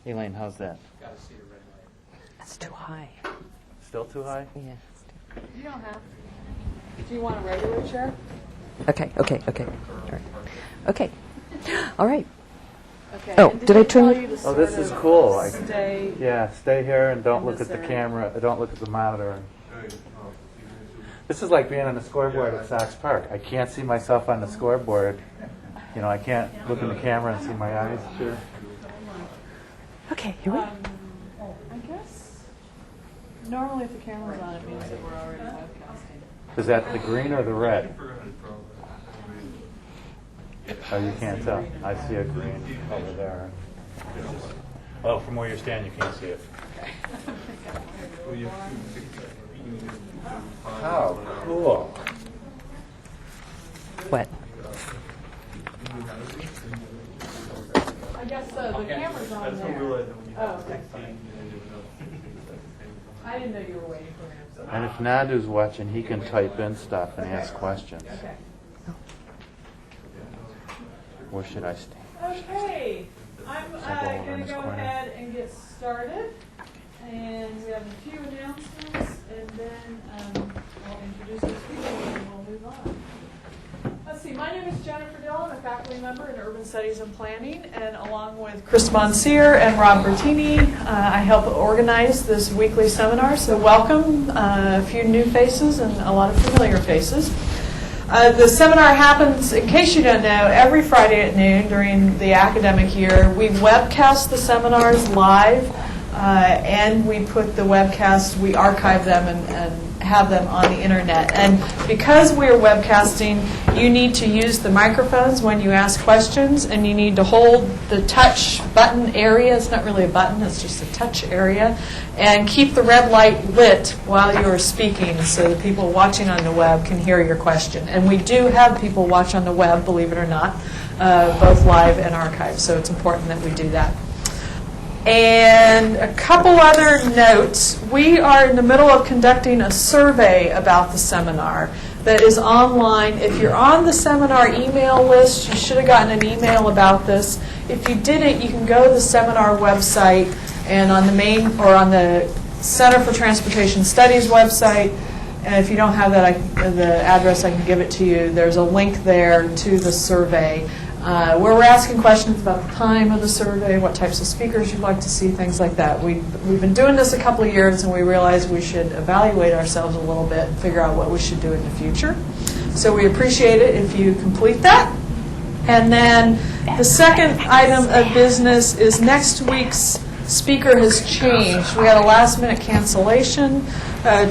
Elaine, how's that? That's too high. Still too high? Yeah. You don't have to. Do you want a regular chair? Okay. All right. Okay. All right. Okay. Oh, and did I they turn tell you- to Oh, this sort is of cool. Stay here and don't in look this at the area. camera. Don't look at the monitor. This is like being on the scoreboard at Sox Park. I can't see myself on the scoreboard. You know, I can't look in the camera and see my eyes. Sure. Okay, here we go. I guess normally if the camera's on, it means that we're already webcasting. Is that the green or the red? Oh, you can't tell. I see a green over there. Well, from where you're standing, you can't see it. How cool. What? I guess so. The camera's on there. Oh, okay. I didn't know you were waiting for me. And if Nadu's watching, he can type in stuff and ask questions. Okay. Where should I stand? Okay. I'm So go over in going to this go corner. ahead and get started. And we have a few announcements, and then I'll introduce the speaker and we'll move on. Let's see, my name is Jennifer Dill. I'm a faculty member in Urban Studies and Planning, and along with Chris Monsieur and Rob Bertini, I help organize this weekly seminar. So welcome, a few new faces and a lot of familiar faces. The seminar happens, in case you don't know, every Friday at noon during the academic year. We webcast the seminars live, and we put the webcasts, we archive them and have them on the internet. And because we're webcasting, you need to use the microphones when you ask questions, and you need to hold the touch button area. It's not really a button, it's just a touch area. And keep the red light lit while you're speaking so the people watching on the web can hear your question. And we do have people watch on the web, believe it or not, both live and archived. So it's important that we do that. And a couple other notes. We are in the middle of conducting a survey about the seminar that is online. If you're on the seminar email list, you should have gotten an email about this. If you didn't, you can go to the seminar website, and on the main or on the Center for Transportation Studies website, and if you don't have that, the address, I can give it to you. There's a link there to the survey where we're asking questions about the time of the survey, what types of speakers you'd like to see, things like that. We've been doing this a couple of years, and we realized we should evaluate ourselves a little bit and figure out what we should do in the future. So we appreciate it if you complete that. And then the second item of business is next week's speaker has changed. We had a last-minute cancellation.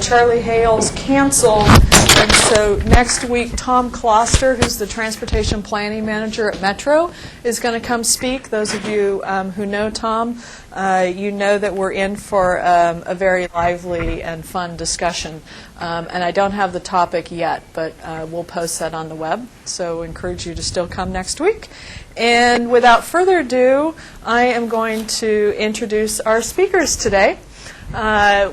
Charlie Hales canceled, and so next week Tom Kloster, who's the Transportation Planning Manager at Metro, is going to come speak. Those of you who know Tom, you know that we're in for a very lively and fun discussion. And I don't have the topic yet, but we'll post that on the web, so encourage you to still come next week. And without further ado, I am going to introduce our speakers today.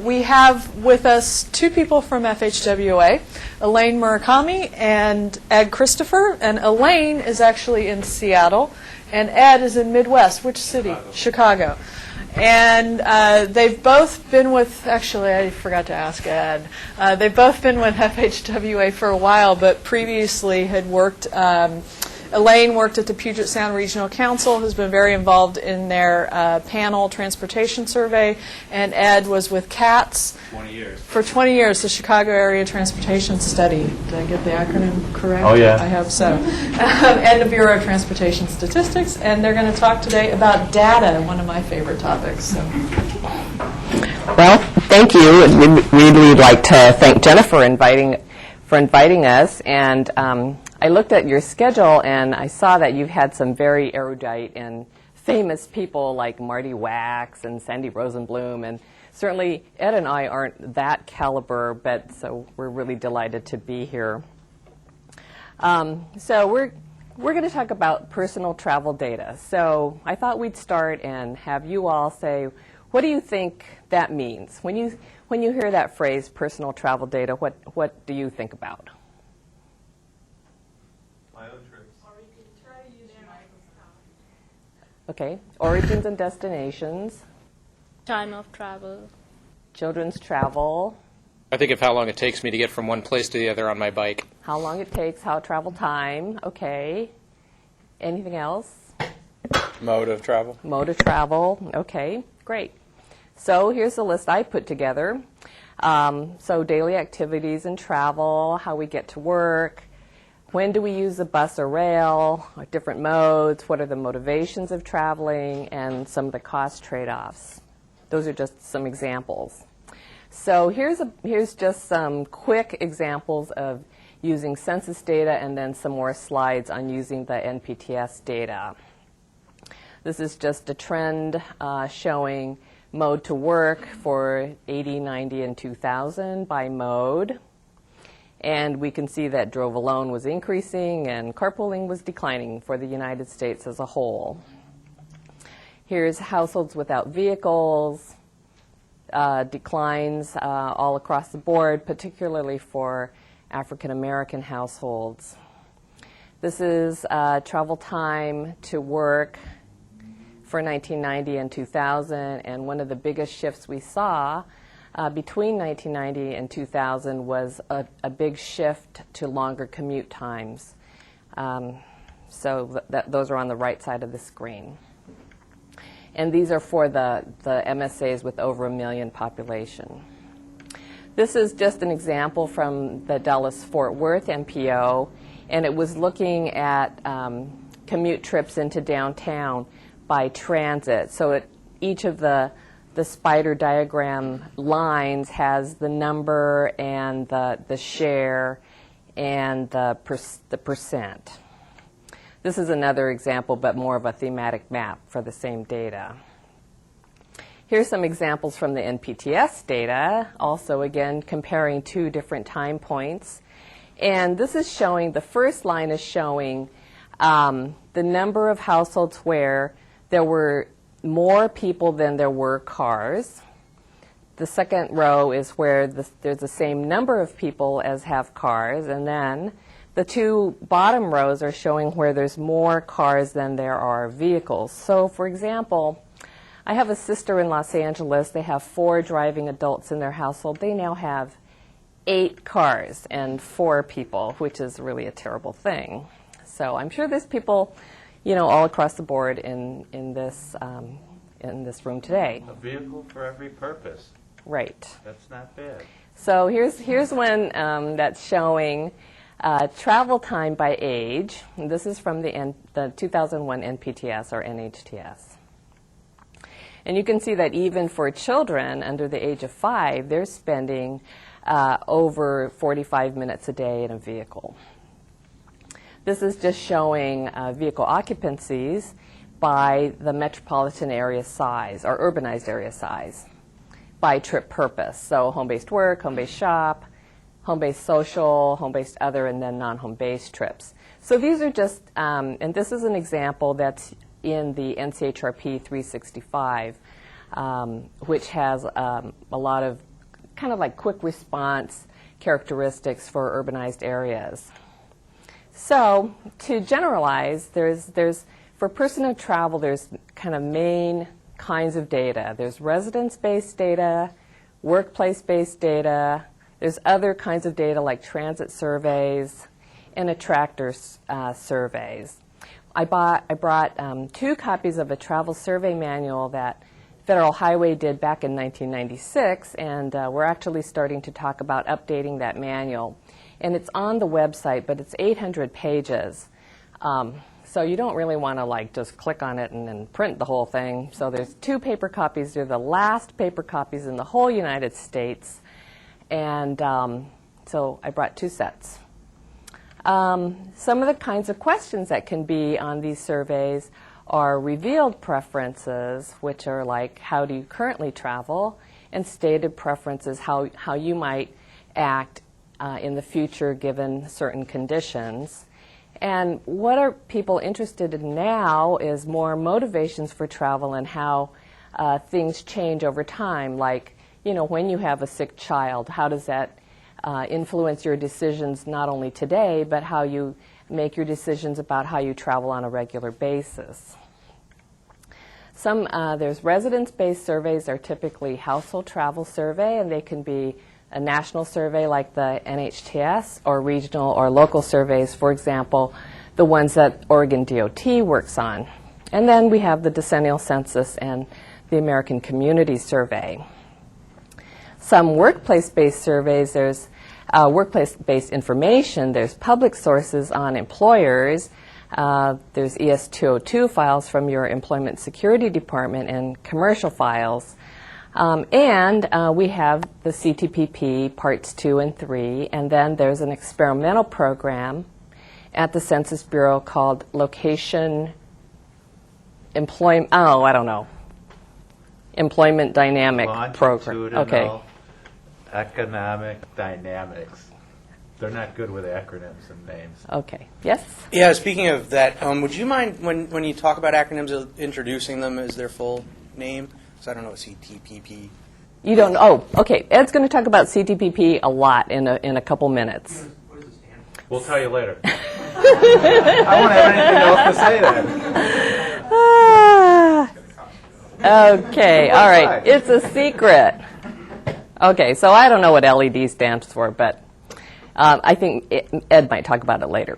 We have with us two people from FHWA, Elaine Murakami and Ed Christopher. And Elaine is actually in Seattle, and Ed is in Midwest. Which city? Chicago. And they've both been with, actually I forgot to ask Ed, they've both been with FHWA for a while, but previously had worked, Elaine worked at the Puget Sound Regional Council, has been very involved in their panel transportation survey, and Ed was with CATS 20 years. for 20 years, the Chicago Area Transportation Study. Did I get the acronym correct? Oh, yeah. I hope so. And the Bureau of Transportation Statistics, and they're going to talk today about data, one of my favorite topics. So. Well, thank you. And we'd really like to thank Jennifer for inviting us. And I looked at your schedule, and I saw that you've had some very erudite and famous people like Marty Wax and Sandy Rosenblum, and certainly Ed and I aren't that caliber, but so we're really delighted to be here. So we're going to talk about personal travel data. So I thought we'd start and have you all say, what do you think that means? When you hear that phrase, personal travel data, what do you think about? My own trips. Or you can try to use your microphone. Okay. Origins and destinations. Time of travel. Children's travel. I think of how long it takes me to get from one place to the other on my bike. How long it takes, how travel time. Okay. Anything else? Mode of travel. Mode of travel. Okay, great. So here's the list I put together. So daily activities and travel, how we get to work, when do we use the bus or rail, different modes, what are the motivations of traveling, and some of the cost trade-offs. Those are just some examples. So here's just some quick examples of using census data and then some more slides on using the NPTS data. This is just a trend showing mode to work for 80, 90, and 2000 by mode. And we can see that drove alone was increasing and carpooling was declining for the United States as a whole. Here's households without vehicles, declines all across the board, particularly for African American households. This is travel time to work for 1990 and 2000, and one of the biggest shifts we saw between 1990 and 2000 was a big shift to longer commute times. So those are on the right side of the screen. And these are for the MSAs with over 1 million population. This is just an example from the Dallas-Fort Worth MPO, and it was looking at commute trips into downtown by transit. So each of the spider diagram lines has the number and the share and the percent. This is another example, but more of a thematic map for the same data. Here's some examples from the NPTS data, also again comparing two different time points. And this is showing, the first line is showing the number of households where there were more people than there were cars. The second row is where there's the same number of people as have cars, and then the two bottom rows are showing where there's more cars than there are vehicles. So, for example, I have a sister in Los Angeles. They have 4 driving adults in their household. They now have 8 cars and 4 people, which is really a terrible thing. So I'm sure there's people, all across the board in this room today. A vehicle for every purpose. Right. That's not bad. So here's one that's showing travel time by age. And this is from the 2001 NPTS or NHTS. And you can see that even for children under the age of 5, they're spending over 45 minutes a day in a vehicle. This is just showing vehicle occupancies by the metropolitan area size or urbanized area size by trip purpose. So home-based work, home-based shop, home-based social, home-based other, and then non-home-based trips. So these are just, and this is an example that's in the NCHRP 365, which has a lot of kind of like quick response characteristics for urbanized areas. So to generalize, there's for personal travel, there's kind of main kinds of data. There's residence-based data, workplace-based data. There's other kinds of data like transit surveys and attractor surveys. I brought 2 copies of a travel survey manual that Federal Highway did back in 1996, and we're actually starting to talk about updating that manual. And it's on the website, but it's 800 pages. So you don't really want to just click on it and then print the whole thing. So there's 2 paper copies. They're the last paper copies in the whole United States. And so I brought 2 sets. Some of the kinds of questions that can be on these surveys are revealed preferences, which are like, how do you currently travel? And stated preferences, how you might act in the future given certain conditions. And what are people interested in now is more motivations for travel and how things change over time. Like, when you have a sick child, how does that influence your decisions not only today, but how you make your decisions about how you travel on a regular basis. There's residence-based surveys are typically household travel survey, and they can be a national survey like the NHTS or regional or local surveys, for example, the ones that Oregon DOT works on. And then we have the decennial census and the American Community Survey. Some workplace-based surveys, there's workplace-based information, there's public sources on employers, there's ES-202 files from your Employment Security Department and commercial files. And we have the CTPP Parts 2 and 3, and then there's an experimental program at the Census Bureau called Location Employment, Employment Dynamic Program. Okay. Economic dynamics. They're not good with acronyms and names. Okay. Yes? Yeah, speaking of that, would you mind when you talk about acronyms, introducing them as their full name? Because I don't know what CTPP. You don't. Oh, okay. Ed's going to talk about CTPP a lot in a couple minutes. What does it stand for? We'll tell you later. I won't have anything else to say then. Okay. All right. It's a secret. Okay. So I don't know what LED stands for, but I think Ed might talk about it later.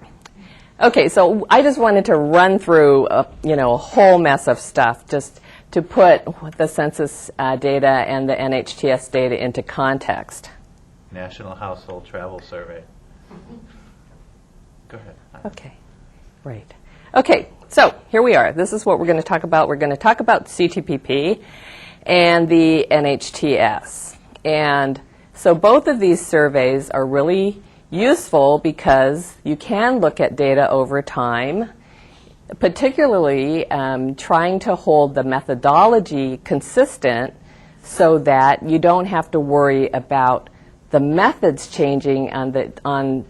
Okay. So I just wanted to run through a whole mess of stuff just to put the census data and the NHTS data into context. National Household Travel Survey. Go ahead. Okay, right. Okay, so here we are. This is what we're going to talk about. We're going to talk about CTPP and the NHTS. And so both of these surveys are really useful because you can look at data over time, particularly trying to hold the methodology consistent so that you don't have to worry about the methods changing on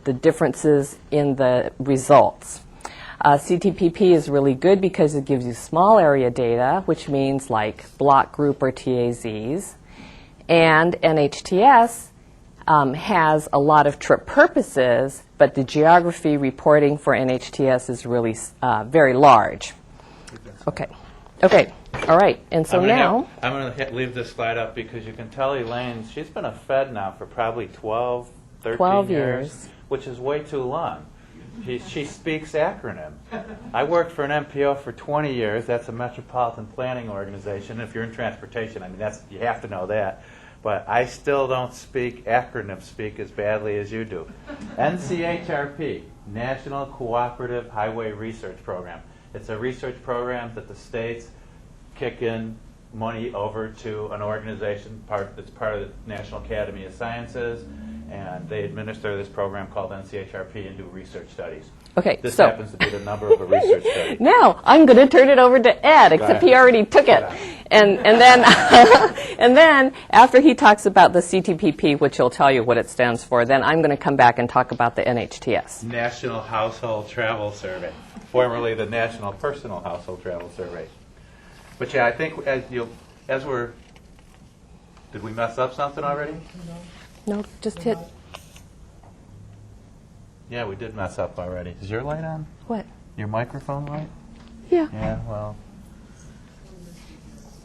the differences in the results. CTPP is really good because it gives you small area data, which means like block group or TAZs. And NHTS has a lot of trip purposes, but the geography reporting for NHTS is really very large. Okay. Okay. All right. And so now I'm going to leave this slide up because you can tell Elaine, she's been a Fed now for probably 12, 13 years, which is way too long. She speaks acronyms. I worked for an MPO for 20 years. That's a metropolitan planning organization. If you're in transportation, I mean, you have to know that. But I still don't speak acronym speak as badly as you do. NCHRP, National Cooperative Highway Research Program. It's a research program that the states kick in money over to an organization that's part of the National Academy of Sciences, and they administer this program called NCHRP and do research studies. Okay, this so happens to be the number of a research study. Now I'm going to turn it over to Ed, except he already took it. And then and then after he talks about the CTPP, which he'll tell you what it stands for, then I'm going to come back and talk about the NHTS. National Household Travel Survey, formerly the National Personal Household Travel Survey. But yeah, I think did we mess up something already? No, just hit. Yeah, we did mess up already. Is your light on? What? Your microphone light? Yeah. Yeah, well,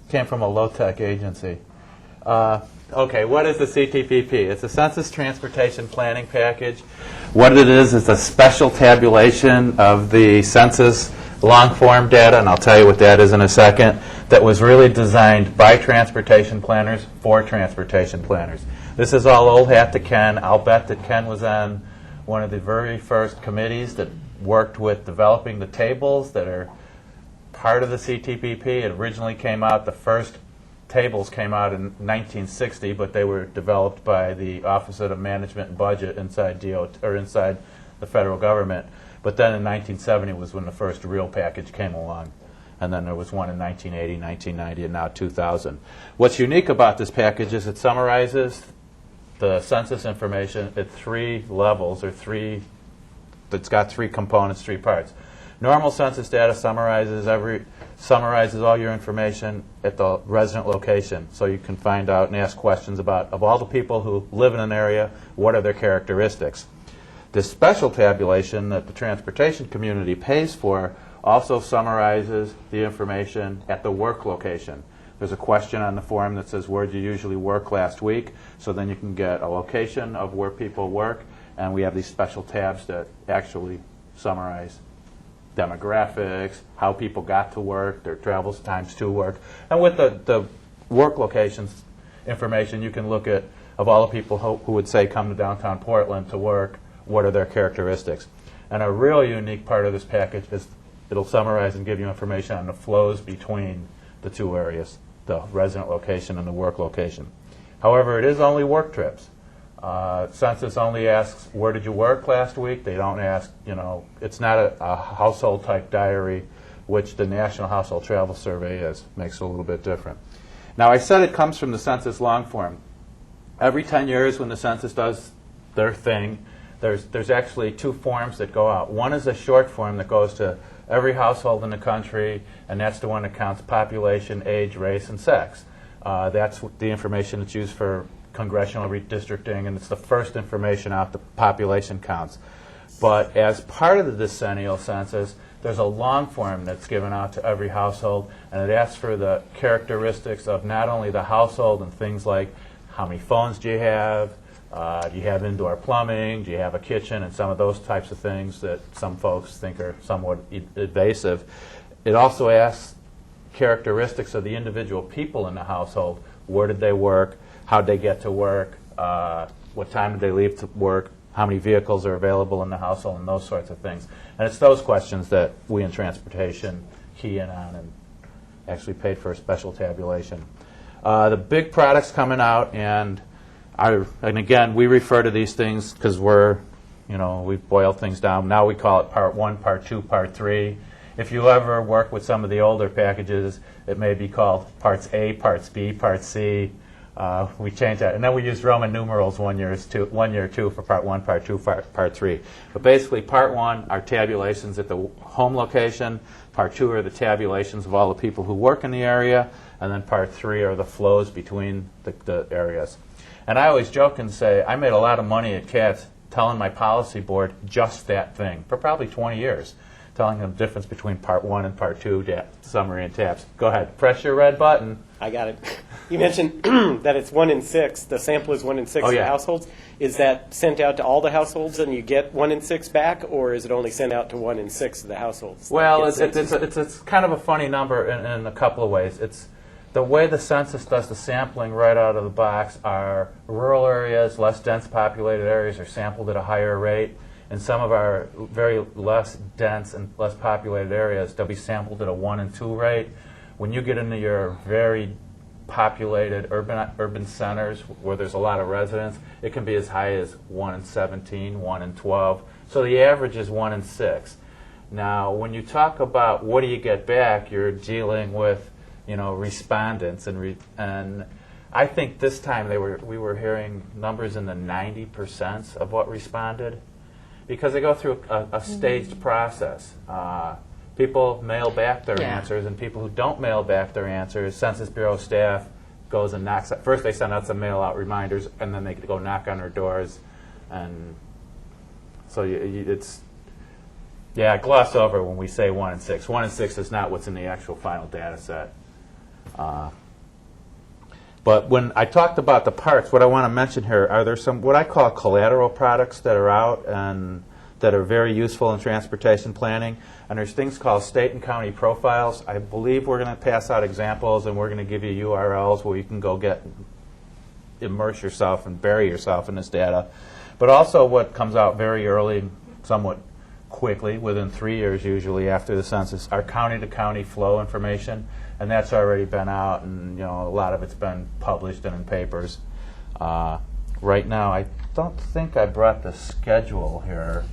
came from a low-tech agency. Okay, what is the CTPP? It's a Census Transportation Planning Package. What it is a special tabulation of the census long-form data, and I'll tell you what that is in a second, that was really designed by transportation planners for transportation planners. This is all old hat to Ken. I'll bet that Ken was on one of the very first committees that worked with developing the tables that are part of the CTPP. It originally came out, the first tables came out in 1960, but they were developed by the Office of Management and Budget inside the federal government. But then in 1970 was when the first real package came along. And then there was one in 1980, 1990, and now 2000. What's unique about this package is it summarizes the census information at three levels, it's got three components, three parts. Normal census data summarizes all your information at the resident location, so you can find out and ask questions about, of all the people who live in an area, what are their characteristics. This special tabulation that the transportation community pays for also summarizes the information at the work location. There's a question on the form that says, where did you usually work last week? So then you can get a location of where people work, and we have these special tabs that actually summarize demographics, how people got to work, their travel times to work. And with the work locations information, you can look at, of all the people who would say come to downtown Portland to work, what are their characteristics. And a real unique part of this package is it'll summarize and give you information on the flows between the two areas, the resident location and the work location. However, it is only work trips. Census only asks, where did you work last week? They don't ask, it's not a household type diary, which the National Household Travel Survey is. Makes it a little bit different. Now, I said it comes from the census long form. Every 10 years when the census does their thing, there's actually two forms that go out. One is a short form that goes to every household in the country, and that's the one that counts population, age, race, and sex. That's the information that's used for congressional redistricting, and it's the first information out, the population counts. But as part of the decennial census, there's a long form that's given out to every household, and it asks for the characteristics of not only the household and things like how many phones do you have indoor plumbing, do you have a kitchen, and some of those types of things that some folks think are somewhat invasive. It also asks characteristics of the individual people in the household. Where did they work? How'd they get to work? What time did they leave to work? How many vehicles are available in the household, and those sorts of things. And it's those questions that we in transportation key in on and actually paid for a special tabulation. The big products coming out, and again, we refer to these things because we've boiled things down. Now we call it Part 1, Part 2, Part 3. If you ever work with some of the older packages, it may be called Parts A, Parts B, Part C. We changed that. And then we used Roman numerals one year or two for Part 1, Part 2, Part 3. But basically, Part 1 are tabulations at the home location. Part 2 are the tabulations of all the people who work in the area. And then Part 3 are the flows between the areas. And I always joke and say, I made a lot of money at CATS telling my policy board just that thing for probably 20 years, telling them the difference between Part 1 and Part 2, summary and tabs. Go ahead. Press your red button. I got it. You mentioned that it's 1 in 6. The sample is 1 in 6 Oh, yeah. of households. Is that sent out to all the households and you get 1 in 6 back, or is it only sent out to 1 in 6 of the households? Well, it's kind of a funny number in a couple of ways. It's the way the census does the sampling right out of the box are rural areas, less dense populated areas are sampled at a higher rate. In some of our very less dense and less populated areas, they'll be sampled at a 1 and 2 rate. When you get into your very populated urban centers where there's a lot of residents, it can be as high as 1 in 17, 1 in 12. So the average is 1 in 6. Now, when you talk about what do you get back, you're dealing with respondents, and I think this time we were hearing numbers in the 90% of what responded, because they go through a staged process. People mail back their answers, and people who don't mail back their answers, Census Bureau staff goes and knocks. First, they send out some mail-out reminders, and then they go knock on their doors, and so gloss over when we say 1 in 6. 1 in 6 is not what's in the actual final data set. But when I talked about the parts, what I want to mention here are there some what I call collateral products that are out and that are very useful in transportation planning. And there's things called state and county profiles. I believe we're going to pass out examples, and we're going to give you URLs where you can go immerse yourself and bury yourself in this data. But also what comes out very early, somewhat quickly, within 3 years usually after the census, are county-to-county flow information. And that's already been out, and a lot of it's been published and in papers. Right now, I don't think I brought the schedule here,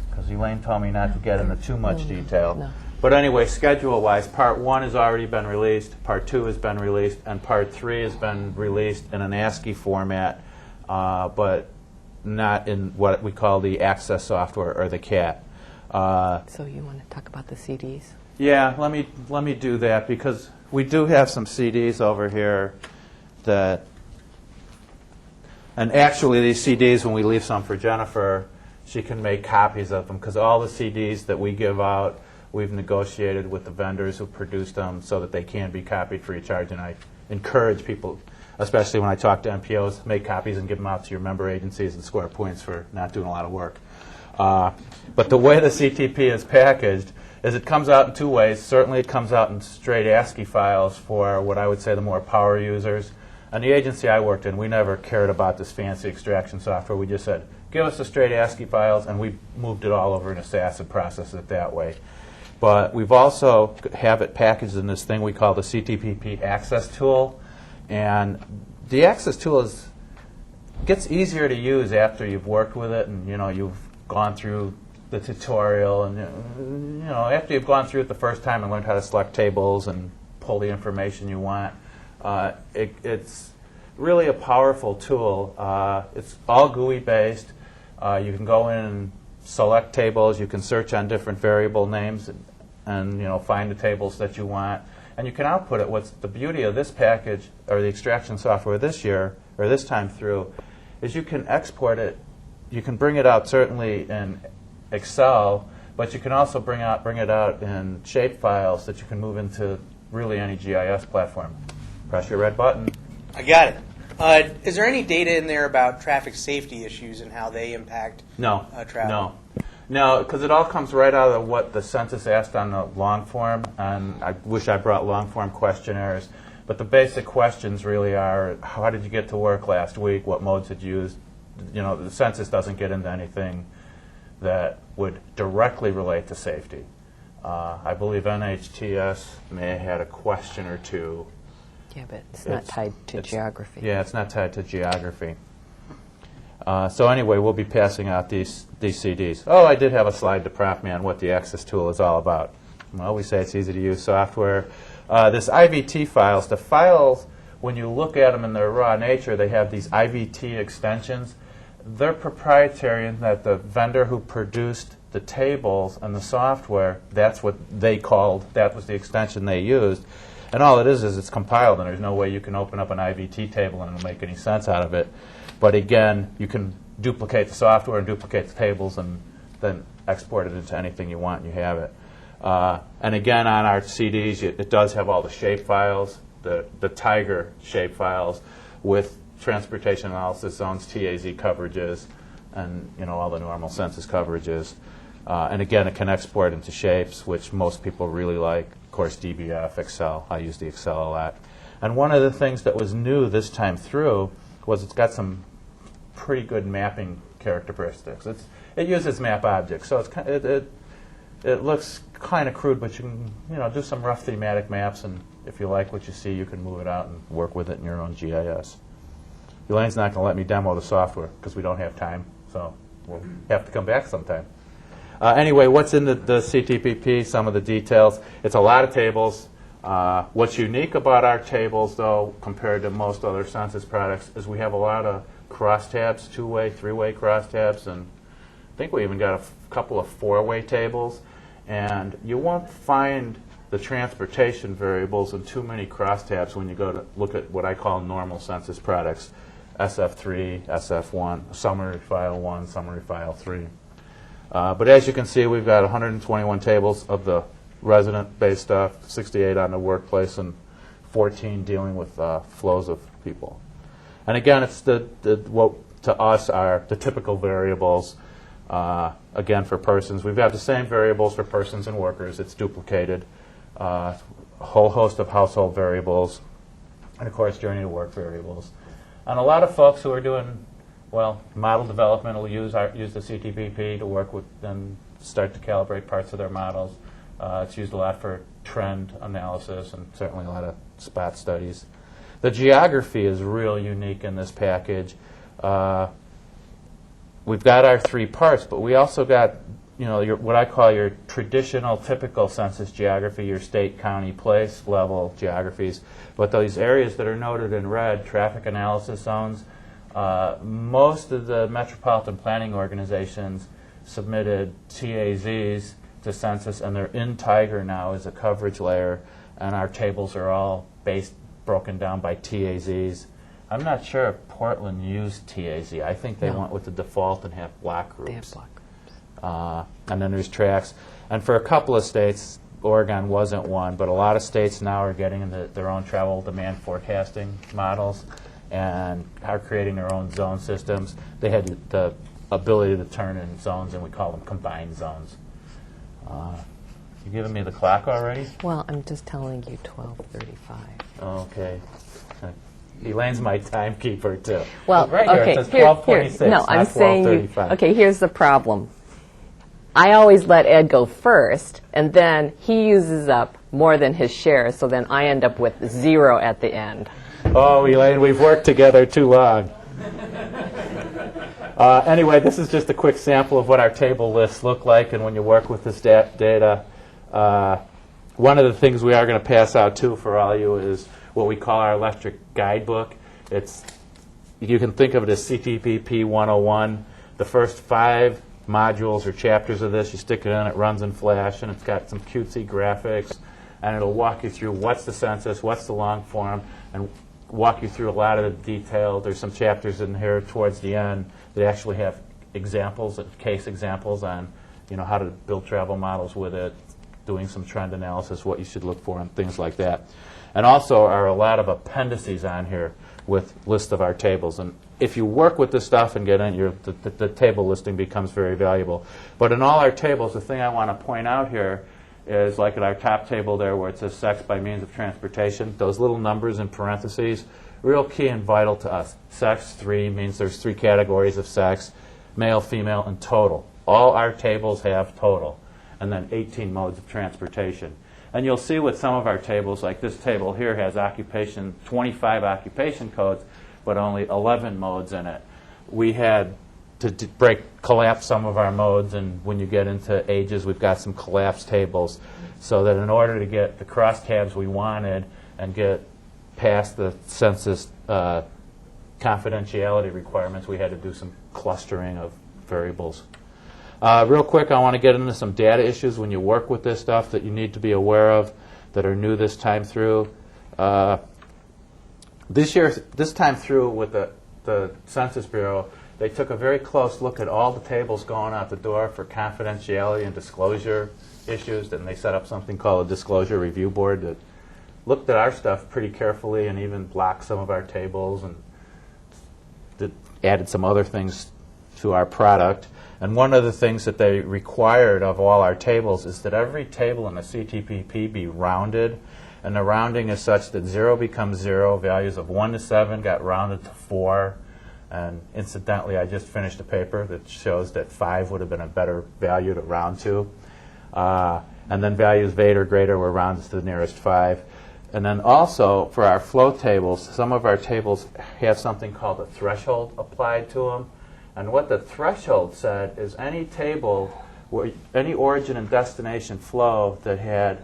because Elaine told me not to get into too much detail. No. But anyway, schedule-wise, Part 1 has already been released, Part 2 has been released, and Part 3 has been released in an ASCII format, but not in what we call the Access software or the CAT. So you want to talk about the CDs? Yeah, let me do that, because we do have some CDs over here that, and actually these CDs, when we leave some for Jennifer, she can make copies of them, because all the CDs that we give out We've negotiated with the vendors who produced them so that they can be copied free of charge, and I encourage people, especially when I talk to MPOs, make copies and give them out to your member agencies and score points for not doing a lot of work. But the way the CTP is packaged is it comes out in two ways. Certainly it comes out in straight ASCII files for what I would say the more power users. And the agency I worked in, we never cared about this fancy extraction software. We just said, give us the straight ASCII files, and we moved it all over into SAS and processed it that way. But we've also have it packaged in this thing we call the CTP Access Tool. And the Access Tool gets easier to use after you've worked with it and you've gone through the tutorial, and after you've gone through it the first time and learned how to select tables and pull the information you want. It's really a powerful tool. It's all GUI based. You can go in and select tables. You can search on different variable names and find the tables that you want. And you can output it. What's the beauty of this package or the extraction software this year or this time through is you can export it. You can bring it out certainly in Excel, but you can also bring it out in shape files that you can move into really any GIS platform. Press your red button. I got it. Is there any data in there about traffic safety issues and how they impact travel? No, because it all comes right out of what the census asked on the long form, and I wish I brought long form questionnaires. But the basic questions really are, how did you get to work last week? What modes did you use? The census doesn't get into anything that would directly relate to safety. I believe NHTS may have had a question or two. Yeah, but it's not tied to geography. Yeah, it's not tied to geography. So anyway, we'll be passing out these CDs. Oh, I did have a slide to prompt me on what the Access Tool is all about. Well, we say it's easy to use software. This IVT files, the files, when you look at them in their raw nature, they have these IVT extensions. They're proprietary in that the vendor who produced the tables and the software, that's what they called, that was the extension they used. And all it is it's compiled, and there's no way you can open up an IVT table and it'll make any sense out of it. But again, you can duplicate the software and duplicate the tables and then export it into anything you want, and you have it. And again, on our CDs, it does have all the shape files, the Tiger shape files with transportation analysis zones, TAZ coverages, and all the normal census coverages. And again, it can export into shapes, which most people really like. Of course, DBF, Excel. I use the Excel a lot. And one of the things that was new this time through was it's got some pretty good mapping characteristics. It uses map objects, so it looks kind of crude, but you can do some rough thematic maps, and if you like what you see, you can move it out and work with it in your own GIS. Elaine's not going to let me demo the software because we don't have time, so we'll have to come back sometime. Anyway, what's in the CTPP, some of the details. It's a lot of tables. What's unique about our tables, though, compared to most other census products, is we have a lot of crosstabs, two-way, three-way crosstabs, and I think we even got a couple of four-way tables. And you won't find the transportation variables in too many crosstabs when you go to look at what I call normal census products, SF3, SF1, summary file 1, summary file 3. But as you can see, we've got 121 tables of the resident-based stuff, 68 on the workplace, and 14 dealing with flows of people. And again, it's what to us are the typical variables. Again, for persons, we've got the same variables for persons and workers. It's duplicated. A whole host of household variables, and of course, journey to work variables. And a lot of folks who are doing model development will use the CTPP to work with and start to calibrate parts of their models. It's used a lot for trend analysis and certainly a lot of spot studies. The geography is real unique in this package. We've got our three parts, but we also got what I call your traditional, typical census geography, your state, county, place level geographies. But those areas that are noted in red, traffic analysis zones, most of the metropolitan planning organizations submitted TAZs to census, and they're in Tiger now as a coverage layer, and our tables are all broken down by TAZs. I'm not sure if Portland used TAZ. I think they went with the default and have block groups. They have block groups. and then there's tracks. And for a couple of states, Oregon wasn't one, but a lot of states now are getting into their own travel demand forecasting models and are creating their own zone systems. They had the ability to turn in zones, and we call them combined zones. You giving me the clock already? Well, I'm just telling you 12:35. Okay. Elaine's my timekeeper, too. Well, right here, okay, it says here, 12:26, no, I'm not saying, 12:35. okay, here's the problem. I always let Ed go first, and then he uses up more than his share, so then I end up with 0 at the end. Oh, Elaine, we've worked together too long. Anyway, this is just a quick sample of what our table lists look like, and when you work with this data, one of the things we are going to pass out, too, for all of you is what we call our electric guidebook. You can think of it as CTP 101. The first 5 modules or chapters of this, you stick it in, it runs in Flash, and it's got some cutesy graphics, and it'll walk you through what's the census, what's the long form, and walk you through a lot of the detail. There's some chapters in here towards the end that actually have examples, case examples on how to build travel models with it, doing some trend analysis, what you should look for, and things like that. And also are a lot of appendices on here with lists of our tables. And if you work with this stuff and get in, the table listing becomes very valuable. But in all our tables, the thing I want to point out here is like at our top table there where it says sex by means of transportation, those little numbers in parentheses, real key and vital to us. Sex, 3, means there's 3 categories of sex, male, female, and total. All our tables have total, and then 18 modes of transportation. And you'll see with some of our tables, like this table here has 25 occupation codes, but only 11 modes in it. We had to collapse some of our modes, and when you get into ages, we've got some collapsed tables, so that in order to get the crosstabs we wanted and get past the census confidentiality requirements, we had to do some clustering of variables. Real quick, I want to get into some data issues when you work with this stuff that you need to be aware of that are new this time through. This time through with the Census Bureau, they took a very close look at all the tables going out the door for confidentiality and disclosure issues, and they set up something called a disclosure review board that looked at our stuff pretty carefully and even blocked some of our tables and added some other things to our product. And one of the things that they required of all our tables is that every table in the CTPP be rounded. And the rounding is such that 0 becomes 0, values of 1 to 7 got rounded to 4. And incidentally, I just finished a paper that shows that 5 would have been a better value to round to. And then values of 8 or greater were rounded to the nearest 5. And then also, for our flow tables, some of our tables have something called a threshold applied to them. And what the threshold said is any table, where any origin and destination flow that had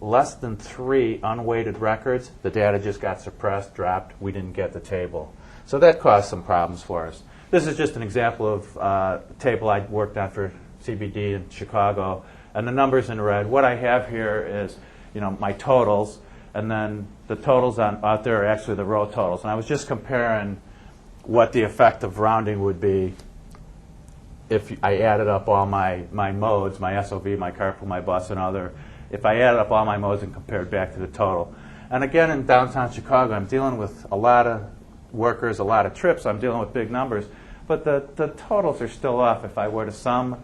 less than 3 unweighted records, the data just got suppressed, dropped, we didn't get the table. So that caused some problems for us. This is just an example of a table I worked on for CBD in Chicago, and the numbers in red. What I have here is my totals, and then the totals out there are actually the row totals. And I was just comparing what the effect of rounding would be if I added up all my modes, my SOV, my carpool, my bus, and other, if I added up all my modes and compared back to the total. And again, in downtown Chicago, I'm dealing with a lot of workers, a lot of trips, I'm dealing with big numbers, but the totals are still off if I were to sum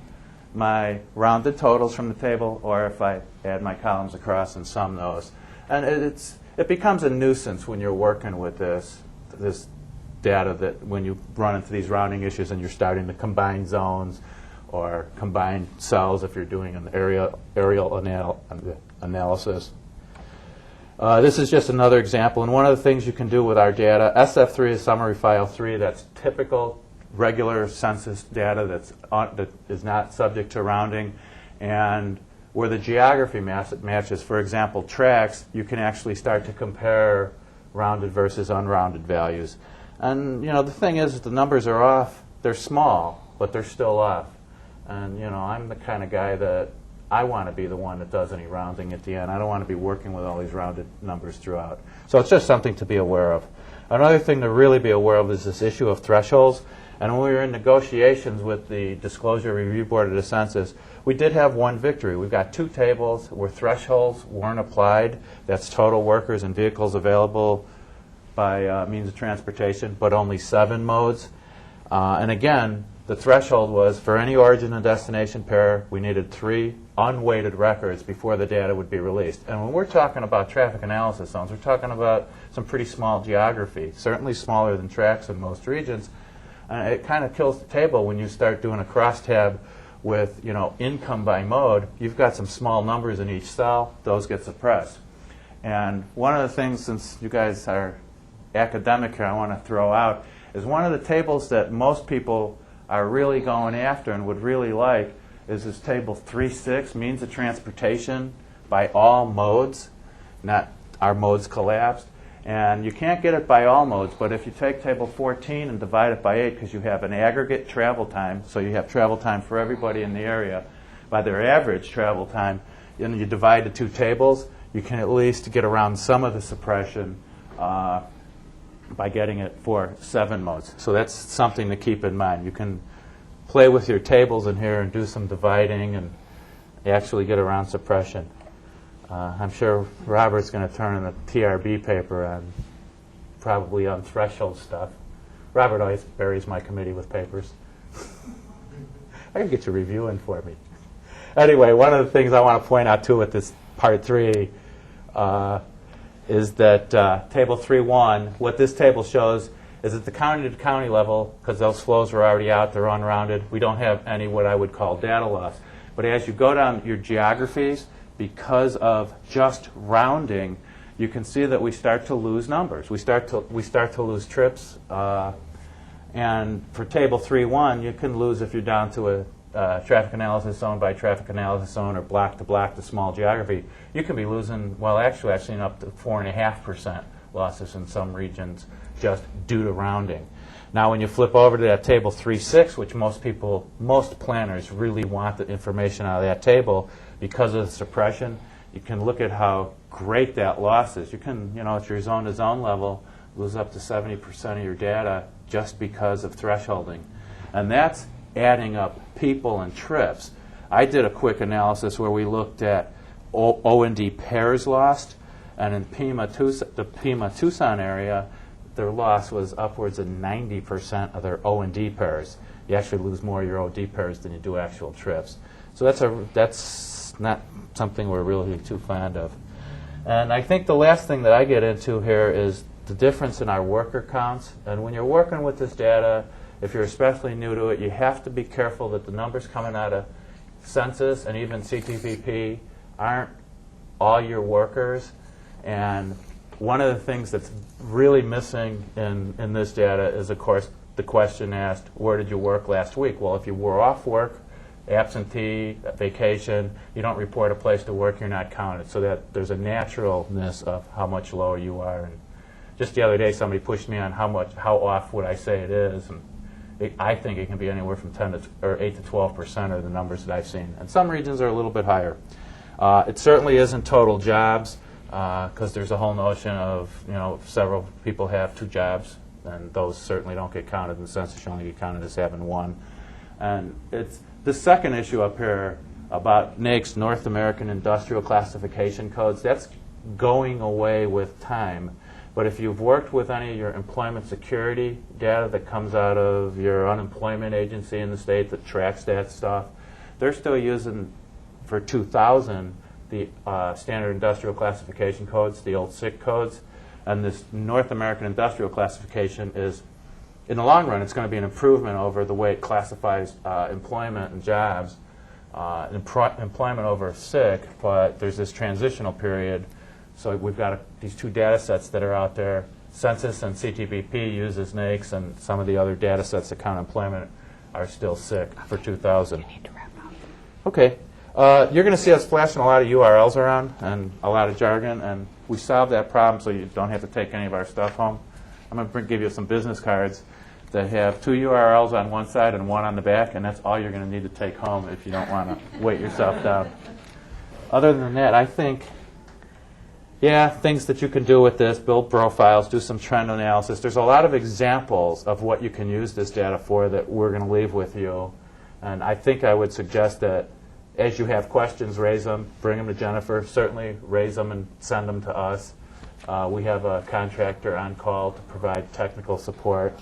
my rounded totals from the table or if I add my columns across and sum those. And it becomes a nuisance when you're working with this data, that when you run into these rounding issues and you're starting to combine zones or combine cells if you're doing an aerial analysis. This is just another example, and one of the things you can do with our data, SF3 is summary file 3, that's typical regular census data that is not subject to rounding, and where the geography matches, for example, tracks, you can actually start to compare rounded versus unrounded values. And the thing is, the numbers are off. They're small, but they're still off. And I'm the kind of guy that I want to be the one that does any rounding at the end. I don't want to be working with all these rounded numbers throughout. So it's just something to be aware of. Another thing to really be aware of is this issue of thresholds. And when we were in negotiations with the Disclosure Review Board of the Census, we did have one victory. We've got 2 tables where thresholds weren't applied. That's total workers and vehicles available by means of transportation, but only 7 modes. And again, the threshold was for any origin and destination pair, we needed 3 unweighted records before the data would be released. And when we're talking about traffic analysis zones, we're talking about some pretty small geography, certainly smaller than tracks in most regions. It kind of kills the table when you start doing a crosstab with, you know, income by mode. You've got some small numbers in each cell. Those get suppressed. And one of the things, since you guys are academic here, I want to throw out is one of the tables that most people are really going after and would really like is this table 3.6, means of transportation by all modes, not our modes collapsed. And you can't get it by all modes, but if you take table 14 and divide it by 8, because you have an aggregate travel time, so you have travel time for everybody in the area, by their average travel time, and you divide the 2 tables, you can at least get around some of the suppression by getting it for 7 modes. So that's something to keep in mind. You can play with your tables in here and do some dividing and actually get around suppression. I'm sure Robert's going to turn in a TRB paper on probably on threshold stuff. Robert always buries my committee with papers. I can get your review in for me. Anyway, one of the things I want to point out too with this part 3 is that table 3.1, what this table shows is at the county-to-county level, because those flows are already out, they're unrounded, we don't have any what I would call data loss. But as you go down your geographies, because of just rounding, you can see that we start to lose numbers. We start to lose trips. And for table 3.1, you can lose if you're down to a traffic analysis zone by traffic analysis zone or block to block to small geography. You can be losing, well, actually I've seen up to 4.5% losses in some regions just due to rounding. Now when you flip over to that table 3.6, which most planners really want the information out of that table because of the suppression, you can look at how great that loss is. You can, you know, at your zone-to-zone level, lose up to 70% of your data just because of thresholding. And that's adding up people and trips. I did a quick analysis where we looked at O&D pairs lost, and in the Pima-Tucson area, their loss was upwards of 90% of their O&D pairs. You actually lose more of your O&D pairs than you do actual trips. So that's not something we're really too fond of. And I think the last thing that I get into here is the difference in our worker counts. And when you're working with this data, if you're especially new to it, you have to be careful that the numbers coming out of Census and even CTPP aren't all your workers. And one of the things that's really missing in this data is, of course, the question asked, where did you work last week? Well, if you were off work, absentee, vacation, you don't report a place to work, you're not counted. So that there's a naturalness of how much lower you are. And just the other day, somebody pushed me on how off would I say it is. And I think it can be anywhere from 8 to 12% of the numbers that I've seen. And some regions are a little bit higher. It certainly isn't total jobs, because there's a whole notion of, you know, if several people have 2 jobs, and those certainly don't get counted in the census. You only get counted as having 1. And it's the second issue up here about NAICS, North American Industrial Classification Codes. That's going away with time. But if you've worked with any of your employment security data that comes out of your unemployment agency in the state that tracks that stuff, they're still using, for 2000, the standard industrial classification codes, the old SIC codes. And this North American Industrial Classification is, in the long run, it's going to be an improvement over the way it classifies employment and jobs, employment over SIC, but there's this transitional period. So we've got these 2 data sets that are out there. Census and CTPP uses NAICS, and some of the other data sets that count employment are still SIC for 2000. You need to wrap up. Okay. You're going to see us flashing a lot of URLs around and a lot of jargon, and we solved that problem so you don't have to take any of our stuff home. I'm going to give you some business cards that have 2 URLs on one side and 1 on the back, and that's all you're going to need to take home if you don't want to weight yourself down. Other than that, I think yeah, things that you can do with this, build profiles, do some trend analysis. There's a lot of examples of what you can use this data for that we're going to leave with you. And I think I would suggest that as you have questions, raise them, bring them to Jennifer. Certainly raise them and send them to us. We have a contractor on call to provide technical support.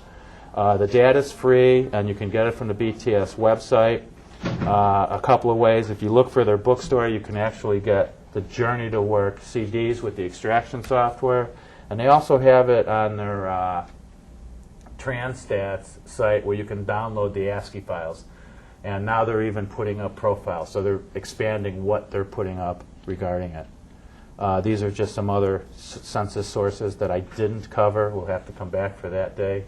The data is free, and you can get it from the BTS website. A couple of ways. If you look for their bookstore, you can actually get the Journey to Work CDs with the extraction software. And they also have it on their Transstats site where you can download the ASCII files. And now they're even putting up profiles. So they're expanding what they're putting up regarding it. These are just some other census sources that I didn't cover. We'll have to come back for that day.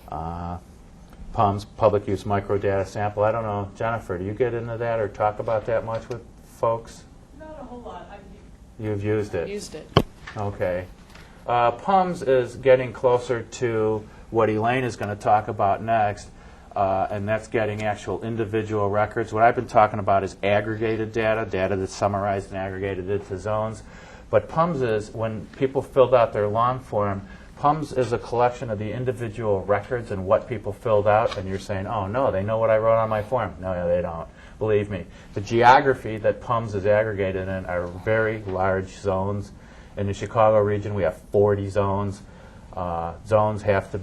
PUMS, Public Use Microdata Sample. I don't know, Jennifer, do you get into that or talk about that much with folks? Not a whole lot. You've used it? Used it. Okay. PUMS is getting closer to what Elaine is going to talk about next, and that's getting actual individual records. What I've been talking about is aggregated data, data that's summarized and aggregated into zones. But PUMS is, when people filled out their long form, PUMS is a collection of the individual records and what people filled out, and you're saying, oh, no, they know what I wrote on my form. No, they don't. Believe me. The geography that PUMS is aggregated in are very large zones. In the Chicago region, we have 40 zones. Zones have to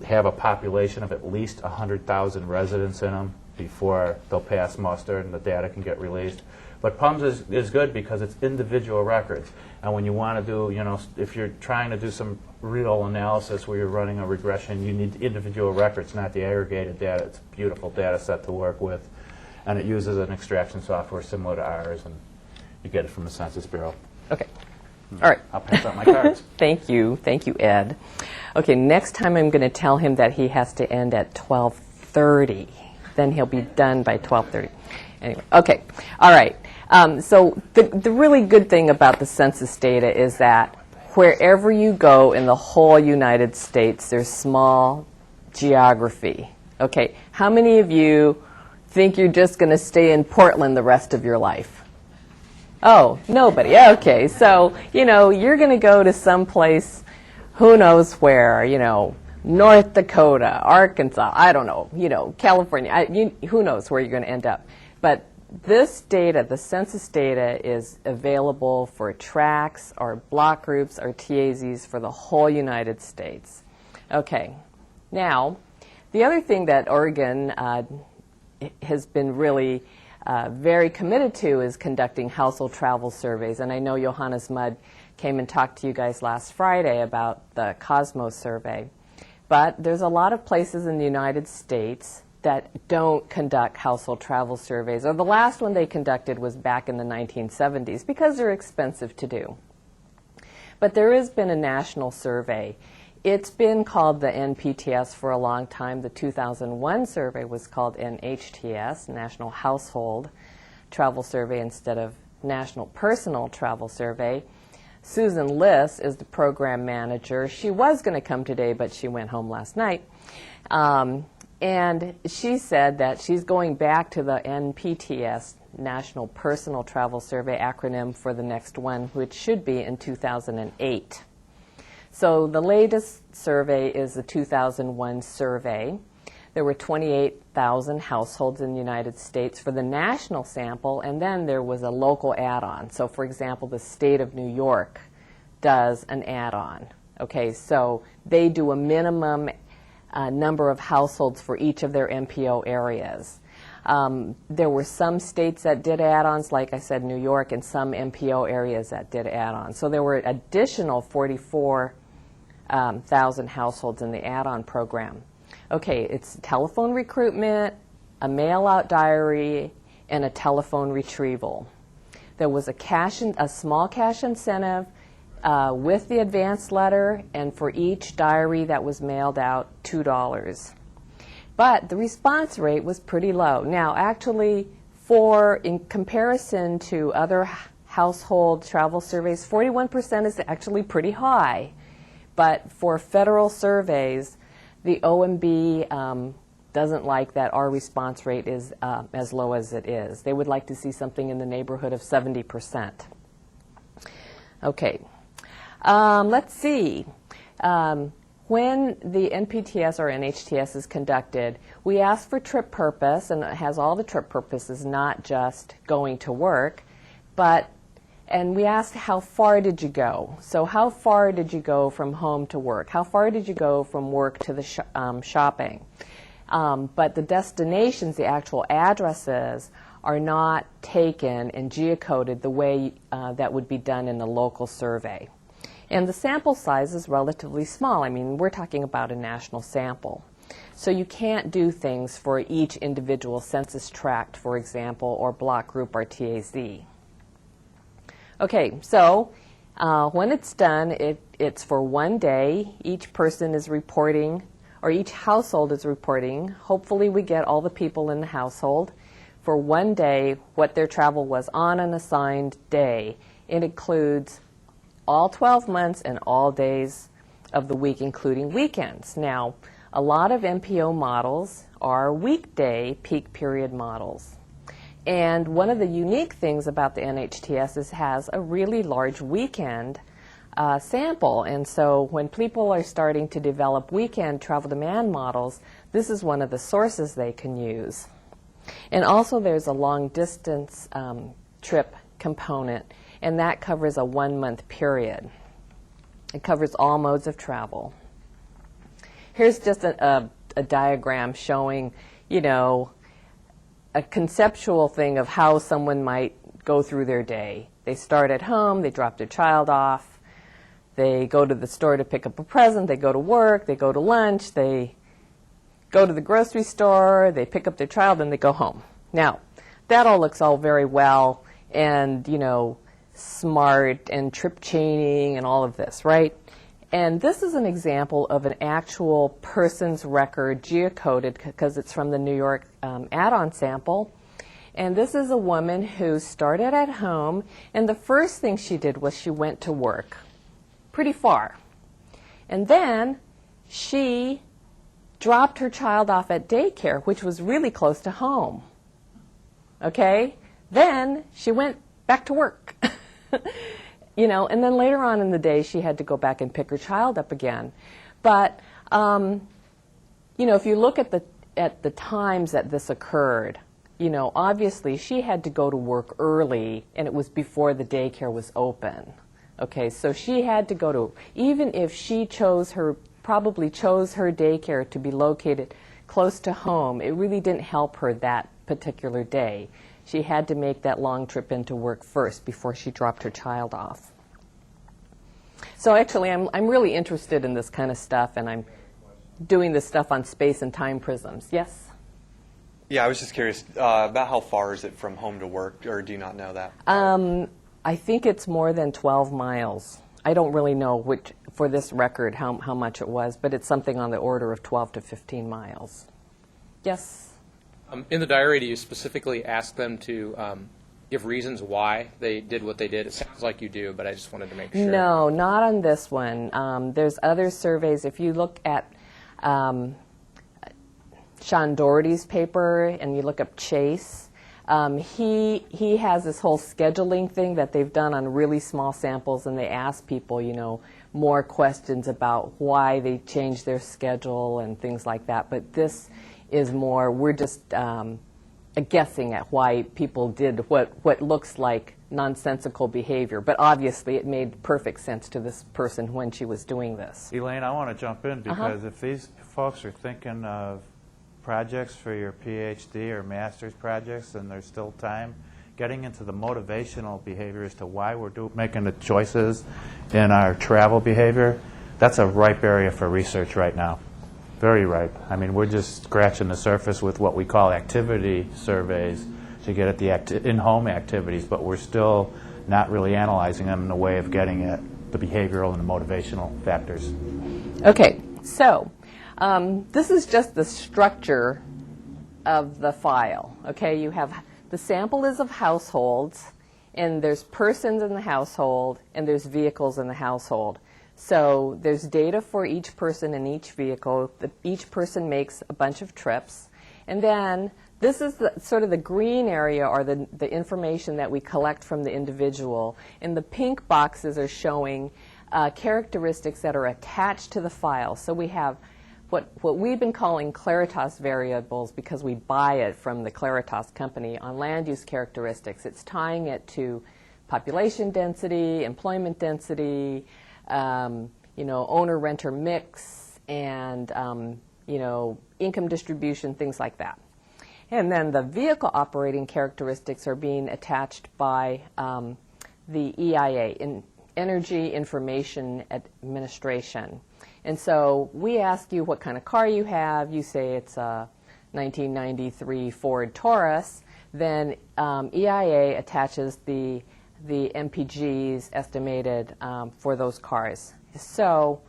have a population of at least 100,000 residents in them before they'll pass muster and the data can get released. But PUMS is good because it's individual records. And when you want to do, if you're trying to do some real analysis where you're running a regression, you need individual records, not the aggregated data. It's a beautiful data set to work with. And it uses an extraction software similar to ours, and you get it from the Census Bureau. Okay. All right. I'll pass out my cards. Thank you. Thank you, Ed. Okay, next time I'm going to tell him that he has to end at 12:30. Then he'll be done by 12:30. Anyway, okay. All right. So the really good thing about the census data is that wherever you go in the whole United States, there's small geography. Okay. How many of you think you're just going to stay in Portland the rest of your life? Oh, nobody. Okay. So, you're going to go to some place, who knows where, North Dakota, Arkansas, I don't know, California, who knows where you're going to end up. But this data, the census data, is available for tracts or block groups or TAZs for the whole United States. Okay. Now, the other thing that Oregon has been really very committed to is conducting household travel surveys. And I know Johannes Mudd came and talked to you guys last Friday about the Cosmos survey. But there's a lot of places in the United States that don't conduct household travel surveys. Or the last one they conducted was back in the 1970s because they're expensive to do. But there has been a national survey. It's been called the NPTS for a long time. The 2001 survey was called NHTS, National Household Travel Survey, instead of National Personal Travel Survey. Susan Liss is the program manager. She was going to come today, but she went home last night. And she said that she's going back to the NPTS, National Personal Travel Survey acronym, for the next one, which should be in 2008. So the latest survey is the 2001 survey. There were 28,000 households in the United States for the national sample, and then there was a local add-on. So, for example, the state of New York does an add-on. Okay, so they do a minimum number of households for each of their MPO areas. There were some states that did add-ons, like I said, New York, and some MPO areas that did add-ons. So there were additional 44,000 households in the add-on program. Okay, it's telephone recruitment, a mail-out diary, and a telephone retrieval. There was a small cash incentive with the advance letter, and for each diary that was mailed out, $2. But the response rate was pretty low. Now, actually, in comparison to other household travel surveys, 41% is actually pretty high. But for federal surveys, the OMB doesn't like that our response rate is as low as it is. They would like to see something in the neighborhood of 70%. Okay. Let's see. When the NPTS or NHTS is conducted, we ask for trip purpose, and it has all the trip purposes, not just going to work, and we ask how far did you go? So how far did you go from home to work? How far did you go from work to the shopping? But the destinations, the actual addresses, are not taken and geocoded the way that would be done in a local survey. And the sample size is relatively small. I mean, we're talking about a national sample. So you can't do things for each individual census tract, for example, or block group or TAZ. Okay, so when it's done, it's for one day. Each person is reporting, or each household is reporting. Hopefully we get all the people in the household for one day what their travel was on an assigned day. It includes all 12 months and all days of the week, including weekends. Now, a lot of MPO models are weekday peak period models. And one of the unique things about the NHTS is it has a really large weekend sample. And so when people are starting to develop weekend travel demand models, this is one of the sources they can use. And also there's a long distance trip component, and that covers a 1 month period. It covers all modes of travel. Here's just a diagram showing, you know, a conceptual thing of how someone might go through their day. They start at home, they drop their child off, they go to the store to pick up a present, they go to work, they go to lunch, they go to the grocery store, they pick up their child, and they go home. Now, that all looks all very well and, you know, smart and trip chaining and all of this, right? And this is an example of an actual person's record geocoded because it's from the New York add-on sample. And this is a woman who started at home, and the first thing she did was she went to work, pretty far. And then she dropped her child off at daycare, which was really close to home. Okay? Then she went back to work. You know, and then later on in the day, she had to go back and pick her child up again. But, you know, if you look at the times that this occurred, you know, obviously she had to go to work early, and it was before the daycare was open. Okay, so she had to go to, even if she probably chose her daycare to be located close to home, it really didn't help her that particular day. She had to make that long trip into work first before she dropped her child off. So actually, I'm really interested in this kind of stuff, and I'm doing this stuff on space and time prisms. Yes? Yeah, I was just curious about how far is it from home to work, or do you not know that? I think it's more than 12 miles. I don't really know for this record how much it was, but it's something on the order of 12 to 15 miles. Yes? In the diary, do you specifically ask them to give reasons why they did what they did? It sounds like you do, but I just wanted to make sure. No, not on this one. There's other surveys. If you look at Sean Doherty's paper and you look up Chase, he has this whole scheduling thing that they've done on really small samples, and they ask people, you know, more questions about why they changed their schedule and things like that. But this is more, we're just guessing at why people did what looks like nonsensical behavior. But obviously it made perfect sense to this person when she was doing this. Elaine, I want to jump in because if these folks are thinking of projects for your PhD or master's projects and there's still time, getting into the motivational behavior as to why we're making the choices in our travel behavior, that's a ripe area for research right now. Very ripe. I mean, we're just scratching the surface with what we call activity surveys to get at the in-home activities, but we're still not really analyzing them in a way of getting at the behavioral and the motivational factors. Okay, so this is just the structure of the file. Okay, you have the sample is of households, and there's persons in the household, and there's vehicles in the household. So there's data for each person in each vehicle. Each person makes a bunch of trips. And then this is sort of the green area, or the information that we collect from the individual. And the pink boxes are showing characteristics that are attached to the file. So we have what we've been calling Claritas variables because we buy it from the Claritas company on land use characteristics. It's tying it to population density, employment density, owner-renter mix, and income distribution, things like that. And then the vehicle operating characteristics are being attached by the EIA, Energy Information Administration. And so we ask you what kind of car you have. You say it's a 1993 Ford Taurus. Then EIA attaches the MPGs estimated for those cars. So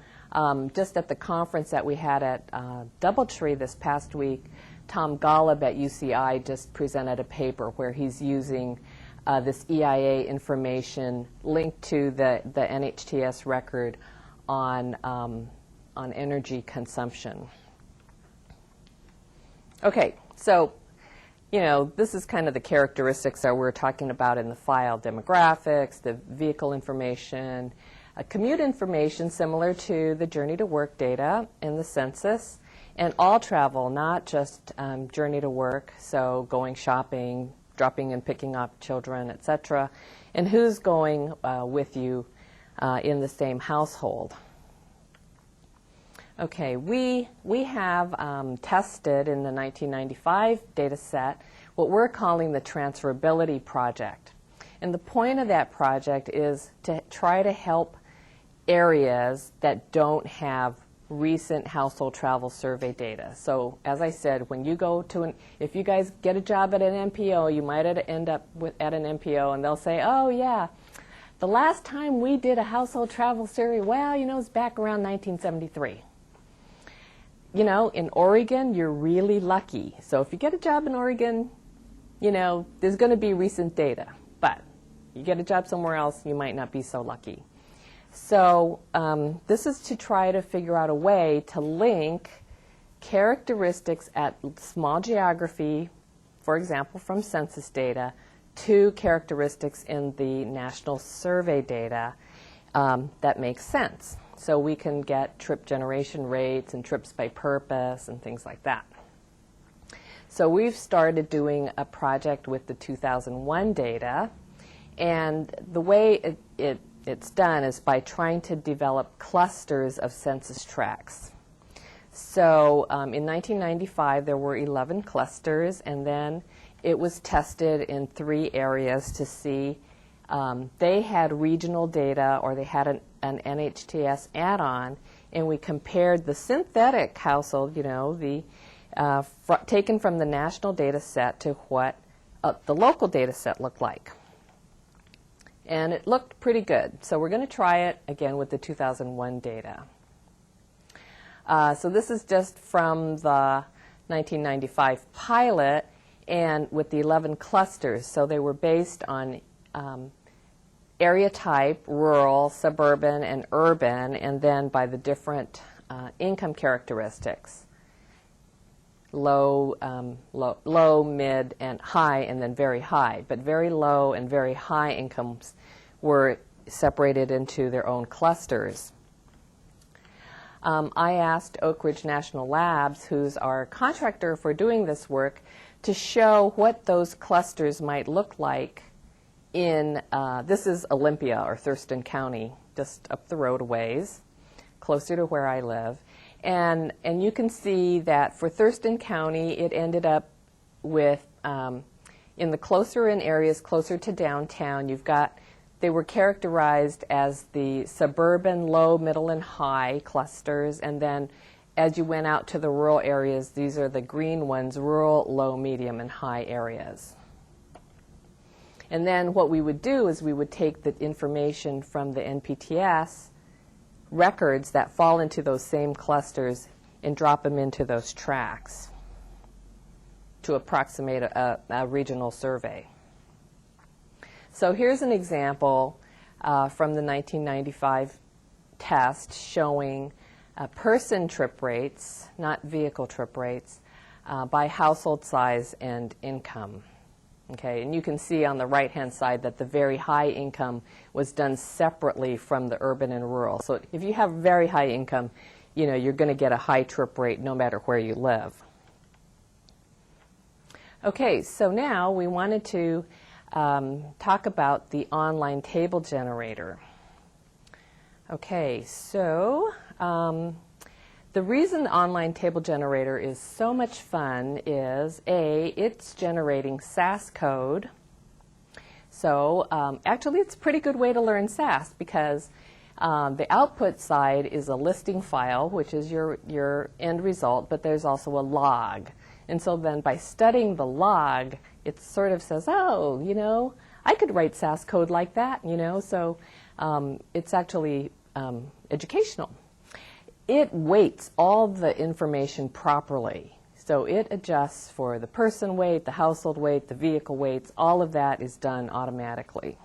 just at the conference that we had at Doubletree this past week, Tom Golub at UCI just presented a paper where he's using this EIA information linked to the NHTS record on energy consumption. Okay, so this is kind of the characteristics that we're talking about in the file: demographics, the vehicle information, commute information similar to the journey to work data in the census, and all travel, not just journey to work, so going shopping, dropping and picking up children, etc., and who's going with you in the same household. Okay, we have tested in the 1995 data set what we're calling the Transferability Project. And the point of that project is to try to help areas that don't have recent household travel survey data. So as I said, when you go to if you guys get a job at an MPO, you might end up at an MPO and they'll say, oh yeah, the last time we did a household travel survey, well, it's back around 1973. In Oregon, you're really lucky. So if you get a job in Oregon, there's going to be recent data. But you get a job somewhere else, you might not be so lucky. So this is to try to figure out a way to link characteristics at small geography, for example, from census data, to characteristics in the national survey data that makes sense. So we can get trip generation rates and trips by purpose and things like that. So we've started doing a project with the 2001 data, and the way it's done is by trying to develop clusters of census tracts. So in 1995 there were 11 clusters, and then it was tested in 3 areas to see they had regional data or they had an NHTS add-on, and we compared the synthetic household, taken from the national data set to what the local data set looked like. And it looked pretty good. So we're going to try it again with the 2001 data. So this is just from the 1995 pilot and with the 11 clusters. So they were based on area type, rural, suburban, and urban, and then by the different income characteristics. Low, mid, and high, and then very high. But very low and very high incomes were separated into their own clusters. I asked Oak Ridge National Labs, who's our contractor for doing this work, to show what those clusters might look like in, this is Olympia or Thurston County, just up the road a ways, closer to where I live. And you can see that for Thurston County, it ended up with, in the closer in areas closer to downtown, they were characterized as the suburban low, middle, and high clusters. And then as you went out to the rural areas, these are the green ones, rural, low, medium, and high areas. And then what we would do is we would take the information from the NPTS records that fall into those same clusters and drop them into those tracks to approximate a regional survey. So here's an example from the 1995 test showing person trip rates, not vehicle trip rates, by household size and income. Okay, and you can see on the right-hand side that the very high income was done separately from the urban and rural. So if you have very high income, you know, you're going to get a high trip rate no matter where you live. Okay, so now we wanted to talk about the online table generator. Okay, so the reason the online table generator is so much fun is, A, it's generating SAS code. So actually, it's a pretty good way to learn SAS because the output side is a listing file, which is your end result, but there's also a log. And so then by studying the log, it sort of says, oh, you know, I could write SAS code like that, you know. So it's actually educational. It weights all the information properly. So it adjusts for the person weight, the household weight, the vehicle weights. All of that is done automatically.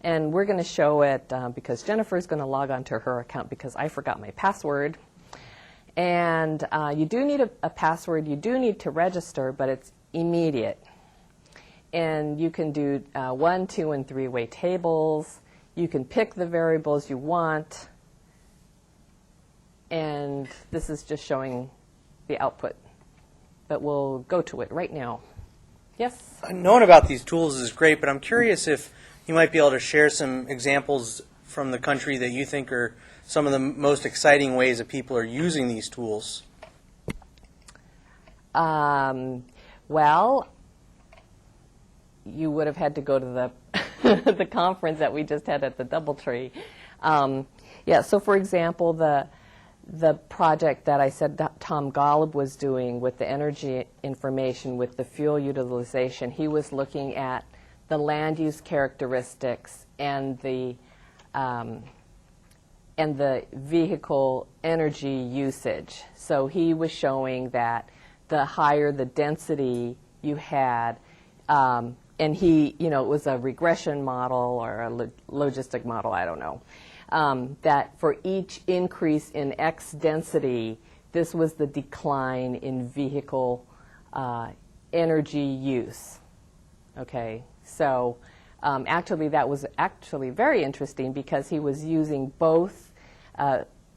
And we're going to show it because Jennifer's going to log on to her account because I forgot my password. And you do need a password. You do need to register, but it's immediate. And you can do 1, 2, and 3-way tables. You can pick the variables you want. And this is just showing the output. But we'll go to it right now. Yes? Knowing about these tools is great, but I'm curious if you might be able to share some examples from the country that you think are some of the most exciting ways that people are using these tools. Well, you would have had to go to the the conference that we just had at the Doubletree. Yeah, so for example, the project that I said that Tom Golub was doing with the energy information with the fuel utilization, he was looking at the land use characteristics and the vehicle energy usage. So he was showing that the higher the density you had, and he, you know, it was a regression model or a logistic model, I don't know, that for each increase in X density, this was the decline in vehicle energy use. Okay, so actually that was actually very interesting because he was using both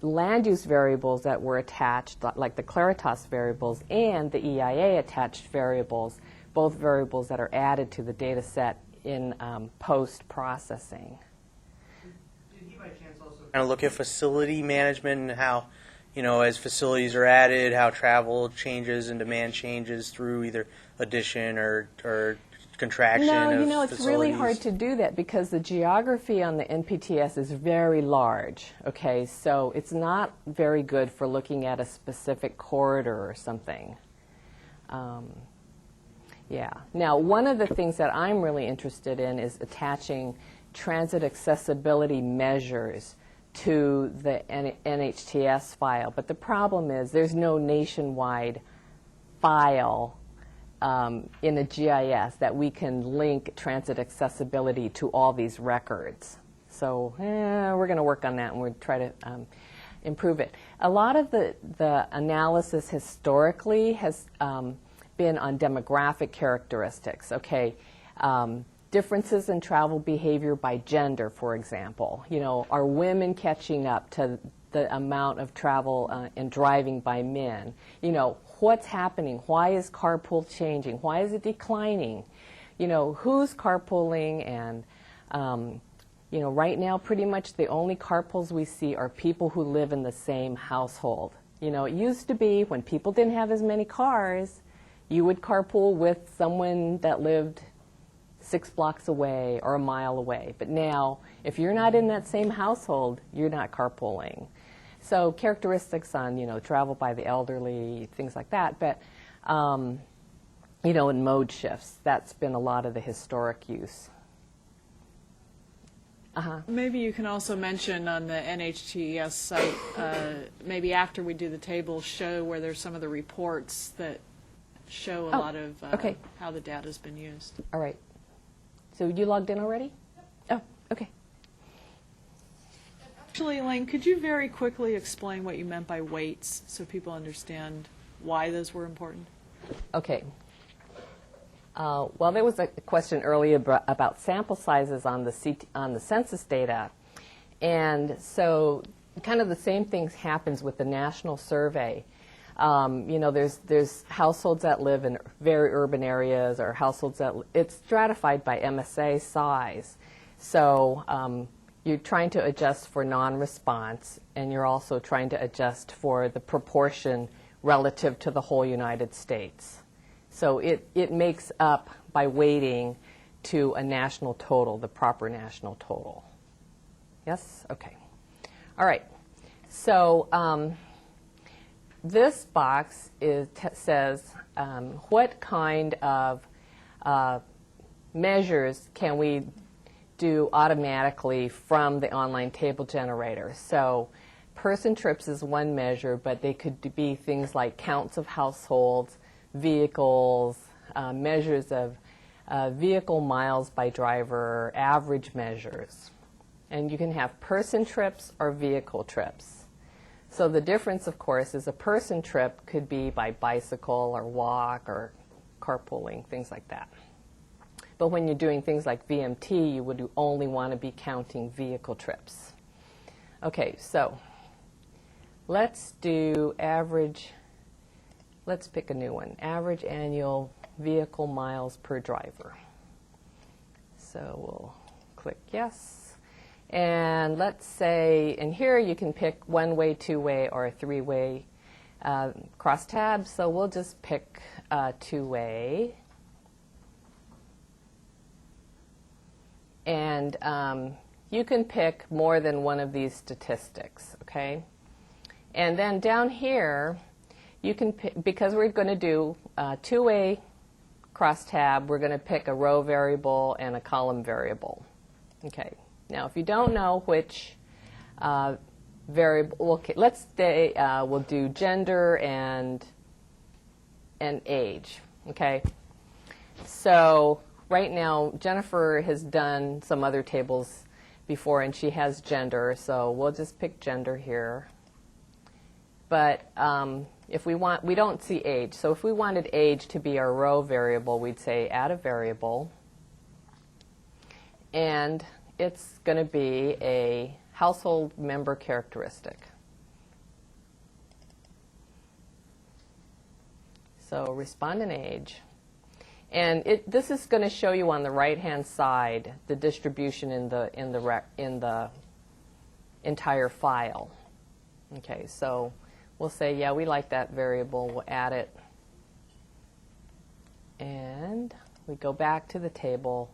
land use variables that were attached, like the Claritas variables, and the EIA attached variables, both variables that are added to the data set in post-processing. Did he by chance also kind of look at facility management and how, you know, as facilities are added, how travel changes and demand changes through either addition or contraction of No, you know, it's really facilities? hard to do that because the geography on the NPTS is very large, okay? So it's not very good for looking at a specific corridor or something. Yeah. Now, one of the things that I'm really interested in is attaching transit accessibility measures to the NHTS file. But the problem is there's no nationwide file in a GIS that we can link transit accessibility to all these records. So we're going to work on that and we'll try to improve it. A lot of the analysis historically has been on demographic characteristics. Okay, differences in travel behavior by gender, for example. You know, are women catching up to the amount of travel and driving by men? You know, what's happening? Why is carpool changing? Why is it declining? You know, who's carpooling? And, you know, right now pretty much the only carpools we see are people who live in the same household. You know, it used to be when people didn't have as many cars, you would carpool with someone that lived 6 blocks away or a mile away. But now, if you're not in that same household, you're not carpooling. So characteristics on, you know, travel by the elderly, things like that. But, you know, in mode shifts, that's been a lot of the historic use. Maybe you can also mention on the NHTS site, maybe after we do the table, show where there's some of the reports that show a lot of okay. how the data's been used. All right. So you logged in already? Oh, okay. Actually, Elaine, could you very quickly explain what you meant by weights so people understand why those were important? Okay. Well, there was a question earlier about sample sizes on the census data. And so kind of the same things happens with the national survey. You know, there's households that live in very urban areas or households that, it's stratified by MSA size. So you're trying to adjust for non-response, and you're also trying to adjust for the proportion relative to the whole United States. So it makes up by weighting to a national total, the proper national total. Yes? Okay. All right. So this box says what kind of measures can we do automatically from the online table generator. So person trips is one measure, but they could be things like counts of households, vehicles, measures of vehicle miles by driver, average measures. And you can have person trips or vehicle trips. So the difference, of course, is a person trip could be by bicycle or walk or carpooling, things like that. But when you're doing things like VMT, you would only want to be counting vehicle trips. Okay, so let's do average, let's pick a new one, average annual vehicle miles per driver. So we'll click yes. And let's say, and here you can pick one-way, two-way, or a three-way crosstabs. So we'll just pick two-way. And you can pick more than one of these statistics, okay? And then down here, you can pick, because we're going to do two-way crosstab, we're going to pick a row variable and a column variable. Okay. Now, if you don't know which variable, okay, let's say we'll do gender and age, okay? So right now, Jennifer has done some other tables before, and she has gender, so we'll just pick gender here. But if we want, we don't see age. So if we wanted age to be our row variable, we'd say add a variable. And it's going to be a household member characteristic. So respondent age. And this is going to show you on the right-hand side the distribution in the entire file. Okay, so we'll say, yeah, we like that variable. We'll add it. And we go back to the table.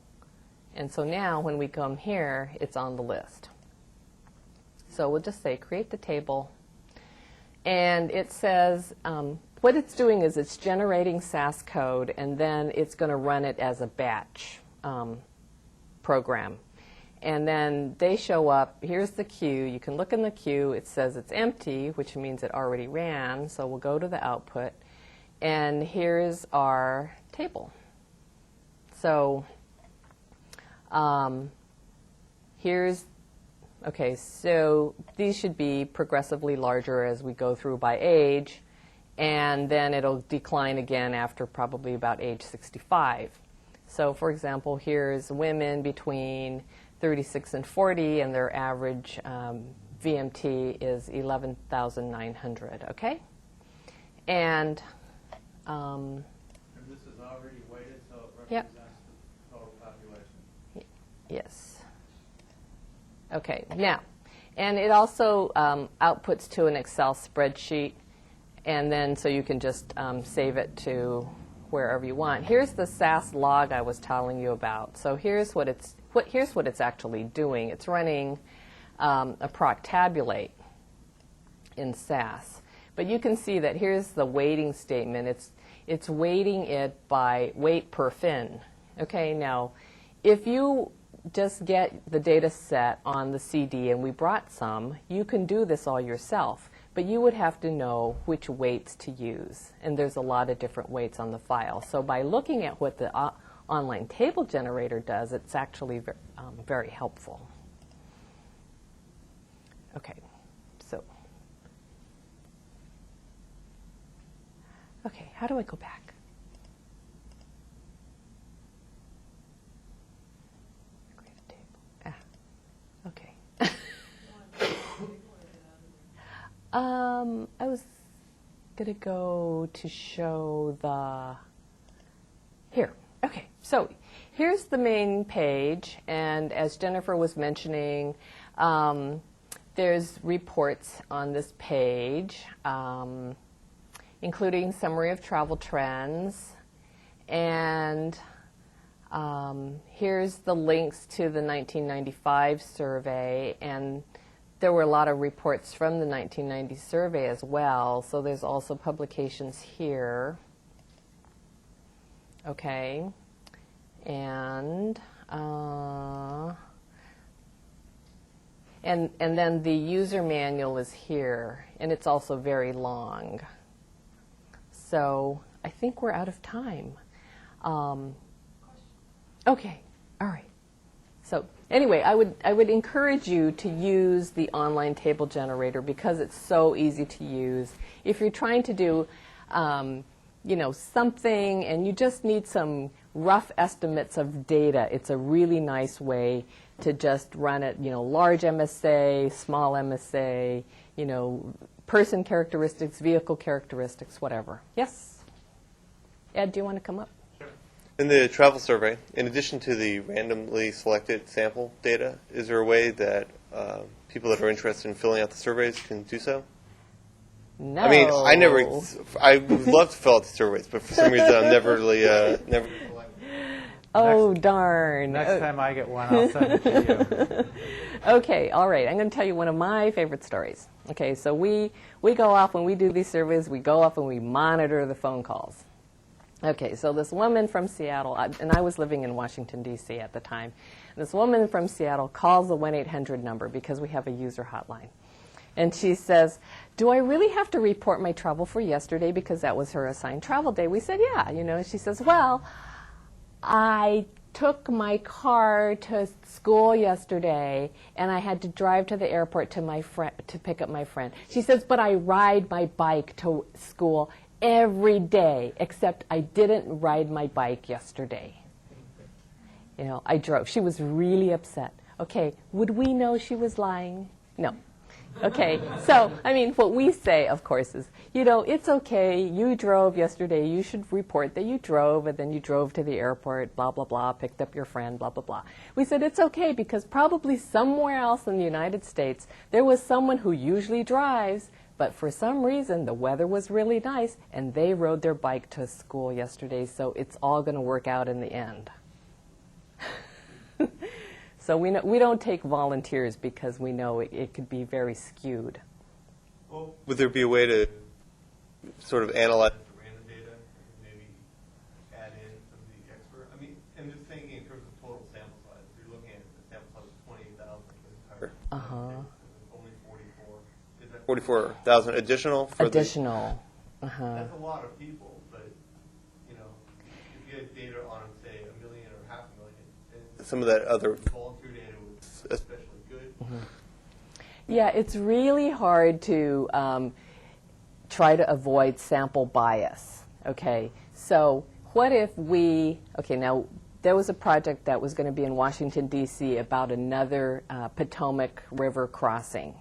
And so now when we come here, it's on the list. So we'll just say create the table. And it says, what it's doing is it's generating SAS code, and then it's going to run it as a batch program. And then they show up. Here's the queue. You can look in the queue. It says it's empty, which means it already ran. So we'll go to the output. And here's our table. So here's, okay, so these should be progressively larger as we go through by age. And then it'll decline again after probably about age 65. So for example, here's women between 36 and 40, and their average VMT is 11,900, okay? And this is already weighted, so it yep. represents the total population. Yes. Okay, now, and it also outputs to an Excel spreadsheet, and then so you can just save it to wherever you want. Here's the SAS log I was telling you about. So here's what it's actually doing. It's running a proc tabulate in SAS. But you can see that here's the weighting statement. It's weighting it by weight per fin. Okay, now if you just get the data set on the CD, and we brought some, you can do this all yourself. But you would have to know which weights to use. And there's a lot of different weights on the file. So by looking at what the online table generator does, it's actually very helpful. Okay, so. Okay, how do I go back? going to go to show here. Okay, so here's the main page, and as Jennifer was mentioning, there's reports on this page, including summary of travel trends, and here's the links to the 1995 survey, and there were a lot of reports from the 1990 survey as well, so there's also publications here. Okay, and then the user manual is here, and it's also very long. So I think we're out of time. Okay, all right. So anyway, I would encourage you to use the online table generator because it's so easy to use. If you're trying to do something and you just need some rough estimates of data, it's a really nice way to just run it, large MSA, small MSA, person characteristics, vehicle characteristics, whatever. Yes? Ed, do you want to come up? In the travel survey, in addition to the randomly selected sample data, is there a way that people that are interested in filling out the surveys can do so? No. I mean, I would love to fill out the surveys, but for some reason I'm never never. Oh, darn. Next time I get one, I'll send it to you. Okay, all right. I'm going to tell you one of my favorite stories. Okay, so we go off when we do these surveys, we go off and we monitor the phone calls. Okay, so this woman from Seattle, and I was living in Washington, D.C. at the time. This woman from Seattle calls the 1-800 number because we have a user hotline. And she says, do I really have to report my travel for yesterday because that was her assigned travel day? We said, yeah. And she says, well, I took my car to school yesterday, and I had to drive to the airport to pick up my friend. She says, but I ride my bike to school every day, except I didn't ride my bike yesterday. I drove. She was really upset. Okay, would we know she was lying? No. Okay, so, what we say, of course, is, it's okay, you drove yesterday, you should report that you drove, and then you drove to the airport, blah, blah, blah, picked up your friend, blah, blah, blah. We said it's okay because probably somewhere else in the United States, there was someone who usually drives, but for some reason, the weather was really nice, and they rode their bike to school yesterday, so it's all going to work out in the end. So we don't take volunteers because we know it could be very skewed. Well, would there be a way to sort of analyze the random data and maybe add in some of the expert? I'm just thinking in terms of total sample size. If you're looking at the sample size of 28,000 for the entire only 44. Is that 44,000 additional? Additional. That's a lot of people, but if you had data on, say, 1 million or 500,000, some of that other volunteer data was especially good. Yeah, it's really hard to try to avoid sample bias. Okay, so what if now there was a project that was going to be in Washington, D.C. about another Potomac River crossing.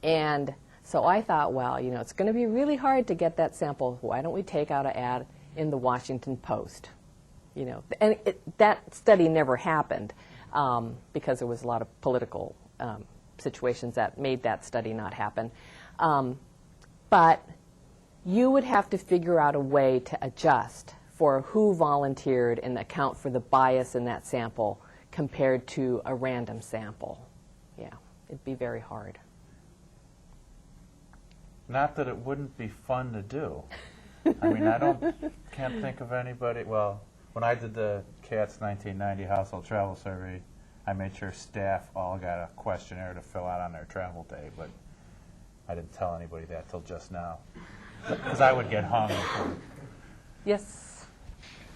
And so I thought, well, it's going to be really hard to get that sample. Why don't we take out an ad in the Washington Post? And that study never happened because there was a lot of political situations that made that study not happen. But you would have to figure out a way to adjust for who volunteered and account for the bias in that sample compared to a random sample. Yeah, it'd be very hard. Not that it wouldn't be fun to do. Can't think of anybody. Well, when I did the CATS 1990 household travel survey, I made sure staff all got a questionnaire to fill out on their travel day, but I didn't tell anybody that till just now, because I would get hung. Yes.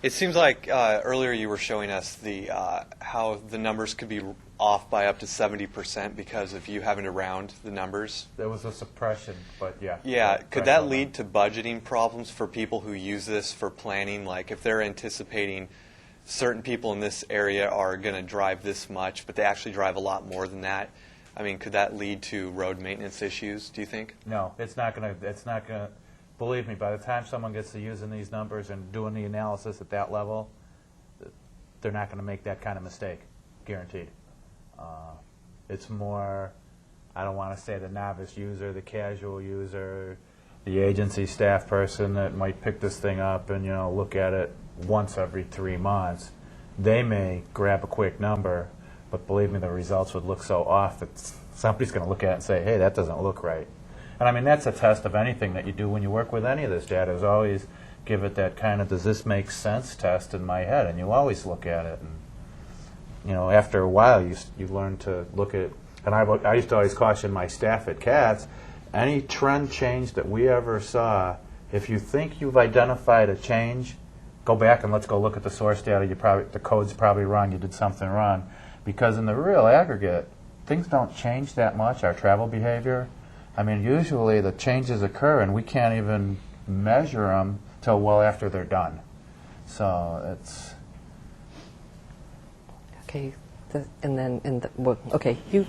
It seems like earlier you were showing us how the numbers could be off by up to 70% because of you having to round the numbers. There was a suppression, but yeah. Yeah, could that lead to budgeting problems for people who use this for planning? Like if they're anticipating certain people in this area are going to drive this much, but they actually drive a lot more than that. Could that lead to road maintenance issues, do you think? No, it's not going to. believe me, by the time someone gets to using these numbers and doing the analysis at that level, they're not going to make that kind of mistake, guaranteed. It's more, I don't want to say the novice user, the casual user, the agency staff person that might pick this thing up and, look at it once every 3 months. They may grab a quick number, but believe me, the results would look so off that somebody's going to look at it and say, hey, that doesn't look right. And I mean, that's a test of anything that you do when you work with any of this data, is always give it that kind of, does this make sense test in my head? And you always look at it. And, after a while, you learn to look at, and I used to always caution my staff at CATS, any trend change that we ever saw, if you think you've identified a change, go back and let's go look at the source data. The code's probably wrong, you did something wrong. Because in the real aggregate, things don't change that much, our travel behavior. I mean, usually the changes occur and we can't even measure them till well after they're done. So it's... Okay, you...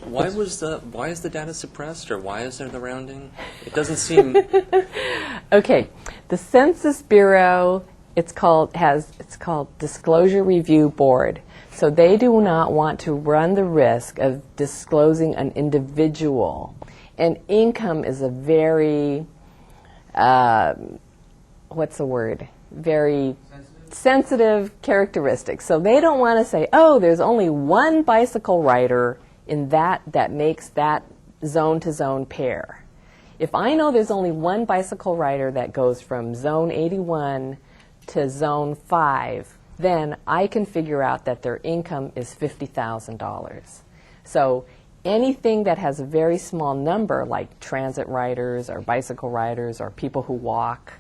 Why is the data suppressed, or why is there the rounding? It doesn't seem... Okay, the Census Bureau, it's called Disclosure Review Board. So they do not want to run the risk of disclosing an individual. And income is a very, very sensitive characteristic. So they don't want to say, oh, there's only one bicycle rider in that makes that zone-to-zone pair. If I know there's only one bicycle rider that goes from zone 81 to zone 5, then I can figure out that their income is $50,000. So anything that has a very small number, like transit riders or bicycle riders or people who walk,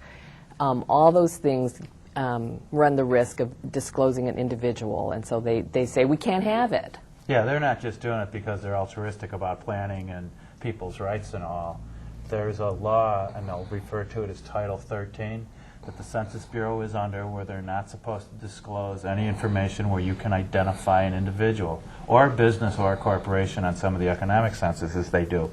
all those things run the risk of disclosing an individual. And so they say, we can't have it. Yeah, they're not just doing it because they're altruistic about planning and people's rights and all. There's a law, and they'll refer to it as Title 13, that the Census Bureau is under, where they're not supposed to disclose any information where you can identify an individual or a business or a corporation. On some of the economic censuses they do.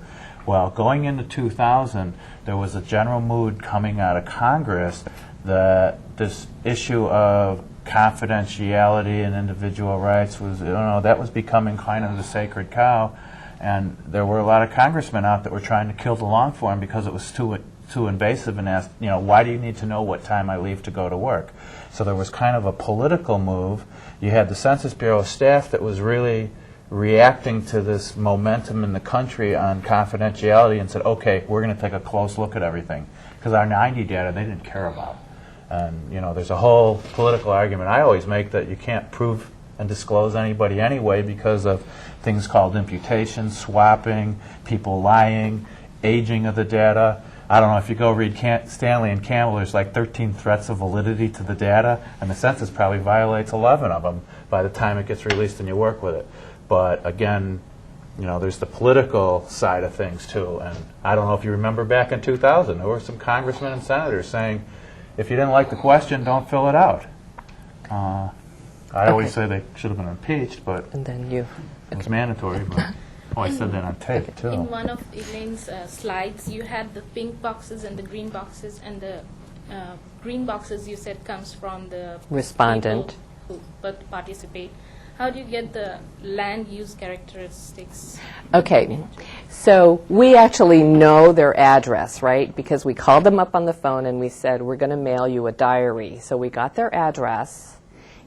Well, going into 2000, there was a general mood coming out of Congress that this issue of confidentiality and individual rights was, that was becoming kind of the sacred cow. And there were a lot of congressmen out that were trying to kill the long form because it was too invasive, and asked, why do you need to know what time I leave to go to work? So there was kind of a political move. You had the Census Bureau staff that was really reacting to this momentum in the country on confidentiality and said, okay, we're going to take a close look at everything. Because our 90 data they didn't care about. And, there's a whole political argument I always make that you can't prove and disclose anybody anyway because of things called imputation, swapping, people lying, aging of the data. I don't know, if you go read Stanley and Campbell, there's like 13 threats of validity to the data, and the census probably violates 11 of them by the time it gets released and you work with it. But again, there's the political side of things too. And I don't know if you remember back in 2000, there were some congressmen and senators saying, if you didn't like the question, don't fill it out. I always say they should have been impeached, but and then it was mandatory. But, I said that on tape, too. In one of Elaine's slides, you had the pink boxes and the green boxes, and the green boxes you said comes from the respondent people who participate. How do you get the land use characteristics? Okay, so we actually know their address, right? Because we called them up on the phone and we said, we're going to mail you a diary. So we got their address,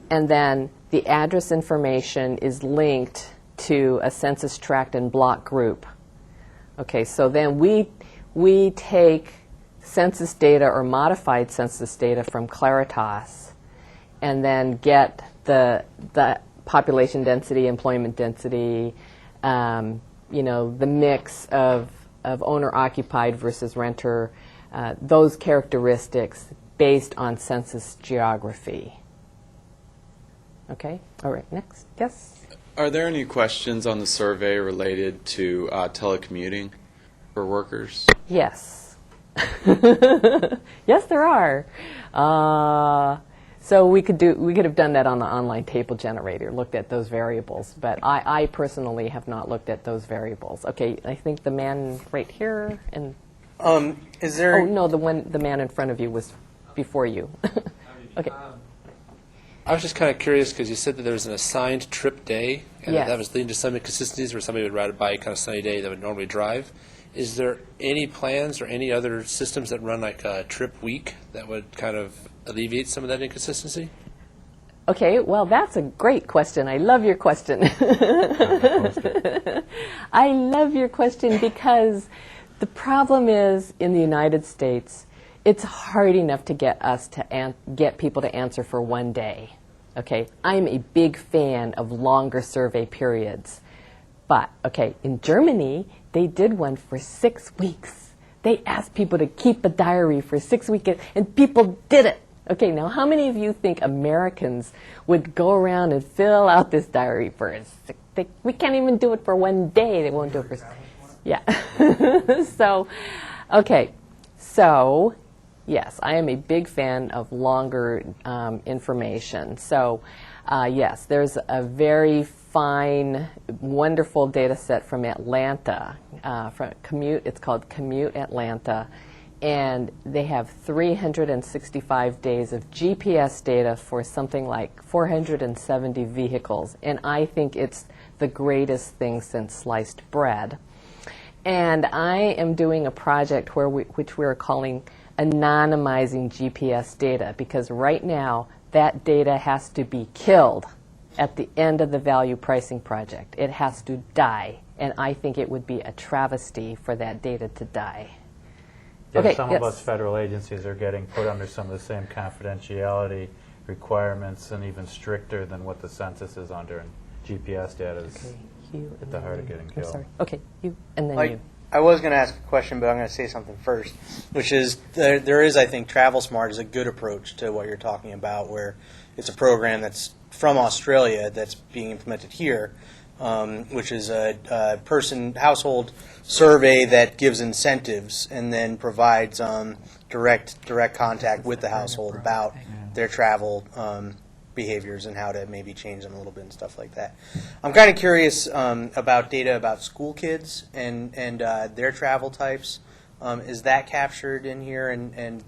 and then the address information is linked to a census tract and block group. Okay, so then we take census data or modified census data from Claritas and then get the population density, employment density, the mix of owner-occupied versus renter, those characteristics based on census geography. Okay, all right, next, yes? Are there any questions on the survey related to telecommuting for workers? Yes. Yes, there are. So we could have done that on the online table generator, looked at those variables, but I personally have not looked at those variables. Okay, I think the man right here and Is there? Oh, no, the man in front of you was before you. Okay. I was just kind of curious because you said that there was an assigned trip day, and Yes. that was leading to some inconsistencies where somebody would ride a bike on a sunny day that would normally drive. Is there any plans or any other systems that run like a trip week that would kind of alleviate some of that inconsistency? Okay, well, that's a great question. I love your question. I love your question because the problem is in the United States, it's hard enough to get us to get people to answer for one day. Okay, I'm a big fan of longer survey periods. But, okay, in Germany, they did one for 6 weeks. They asked people to keep a diary for 6 weeks, and people did it. Okay, now how many of you think Americans would go around and fill out this diary for we can't even do it for one day. They won't do it for... Yeah. So, okay. So, yes, I am a big fan of longer information. So, yes, there's a very fine, wonderful data set from Atlanta, it's called Commute Atlanta, and they have 365 days of GPS data for something like 470 vehicles, and I think it's the greatest thing since sliced bread. And I am doing a project which we're calling anonymizing GPS data, because right now that data has to be killed at the end of the value pricing project. It has to die, and I think it would be a travesty for that data to die. Yeah, some of us federal agencies are getting put under some of the same confidentiality requirements and even stricter than what the census is under, and GPS data is at the heart of getting killed. I'm sorry. Okay, you, and then you. I was going to ask a question, but I'm going to say something first, which is there is, I think, Travel Smart is a good approach to what you're talking about, where it's a program that's from Australia that's being implemented here, which is a household survey that gives incentives and then provides direct contact with the household about their travel behaviors and how to maybe change them a little bit and stuff like that. I'm kind of curious about data about school kids and their travel types. Is that captured in here? And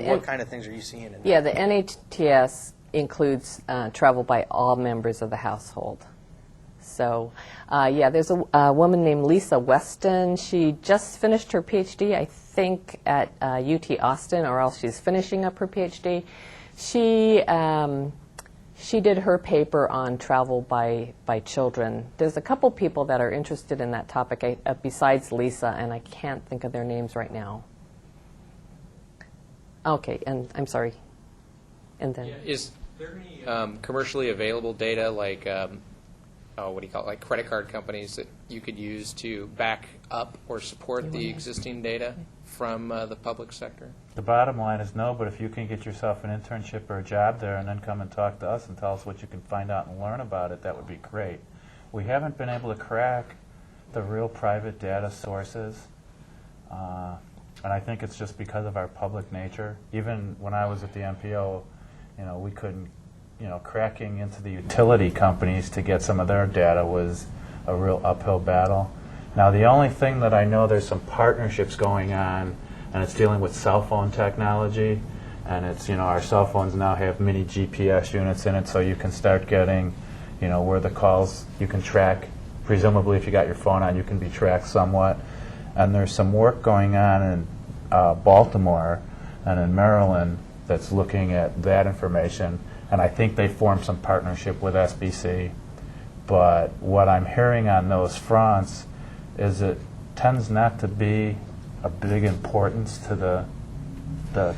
what kind of things are you seeing in that? Yeah, the NHTS includes travel by all members of the household. So, yeah, there's a woman named Lisa Weston. She just finished her PhD, I think, at UT Austin, or else she's finishing up her PhD. She did her paper on travel by children. There's a couple people that are interested in that topic besides Lisa, and I can't think of their names right now. Okay, and I'm sorry. And then Is there any commercially available data like what do you call it, like credit card companies that you could use to back up or support the existing data from the public sector? The bottom line is no, but if you can get yourself an internship or a job there and then come and talk to us and tell us what you can find out and learn about it, that would be great. We haven't been able to crack the real private data sources, and I think it's just because of our public nature. Even when I was at the MPO, we couldn't, cracking into the utility companies to get some of their data was a real uphill battle. Now, the only thing that I know, there's some partnerships going on, and it's dealing with cell phone technology, and it's, our cell phones now have mini GPS units in it, so you can start getting, where the calls, you can track, presumably if you got your phone on, you can be tracked somewhat. And there's some work going on in Baltimore and in Maryland that's looking at that information, and I think they formed some partnership with SBC. But what I'm hearing on those fronts is it tends not to be a big importance to the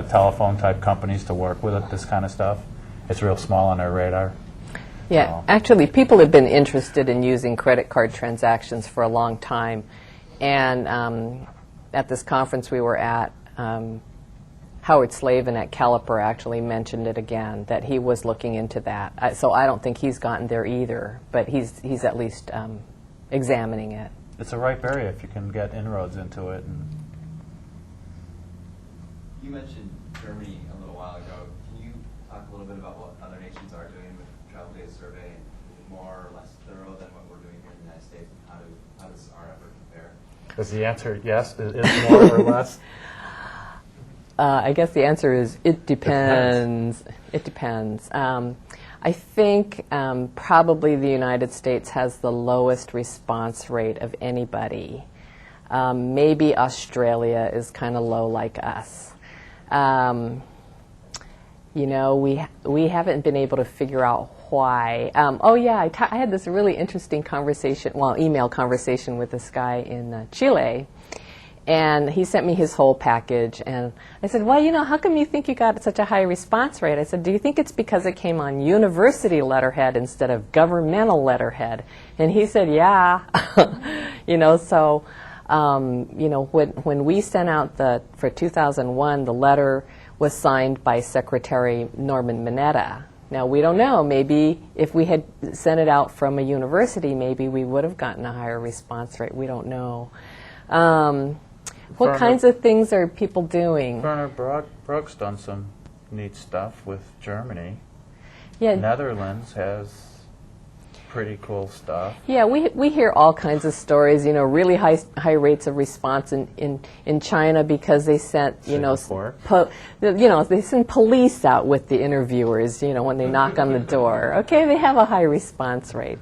telephone type companies to work with this kind of stuff. It's real small on their radar. Yeah, actually, people have been interested in using credit card transactions for a long time. And at this conference we were at, Howard Slavin at Caliper actually mentioned it again, that he was looking into that. So I don't think he's gotten there either, but he's at least examining it. It's a ripe area if you can get inroads into it. You mentioned Germany a little while ago. Can you talk a little bit about what other nations are doing with travel data survey, more or less thorough than what we're doing here in the United States? How does our effort compare? Is the answer yes? Is more or less? I guess the answer is it depends. It depends. I think probably the United States has the lowest response rate of anybody. Maybe Australia is kind of low like us. You know, we haven't been able to figure out why. I had this really interesting conversation, email conversation with this guy in Chile. And he sent me his whole package, and I said, well, you know, how come you think you got such a high response rate? I said, do you think it's because it came on university letterhead instead of governmental letterhead? And he said, yeah. You know, so, you know, when we sent out for 2001, the letter was signed by Secretary Norman Mineta. Now, we don't know. Maybe if we had sent it out from a university, maybe we would have gotten a higher response rate. We don't know. What kinds of things are people doing? Werner Brock's done some neat stuff with Germany. Yeah. Netherlands has pretty cool stuff. Yeah, we hear all kinds of stories, you know, really high rates of response in China because they sent, you know, they send police out with the interviewers, you know, when they knock on the door. Okay, they have a high response rate.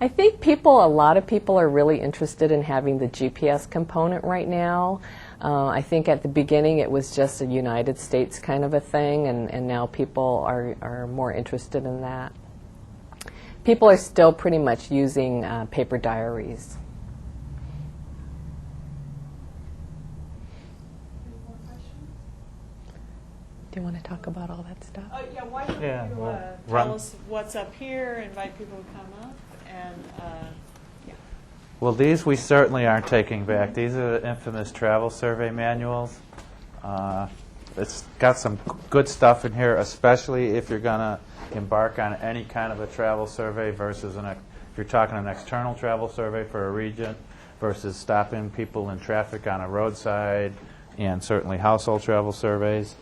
I think a lot of people are really interested in having the GPS component right now. I think at the beginning it was just a United States kind of a thing, and now people are more interested in that. People are still pretty much using paper diaries. Any more questions? Do you want to talk about all that stuff? Yeah, why don't Yeah, you well, tell us what's up here, invite people to come up, and yeah. Well, these we certainly aren't taking back. These are the infamous travel survey manuals. It's got some good stuff in here, especially if you're going to embark on any kind of a travel survey versus if you're talking an external travel survey for a region versus stopping people in traffic on a roadside, and certainly household travel surveys.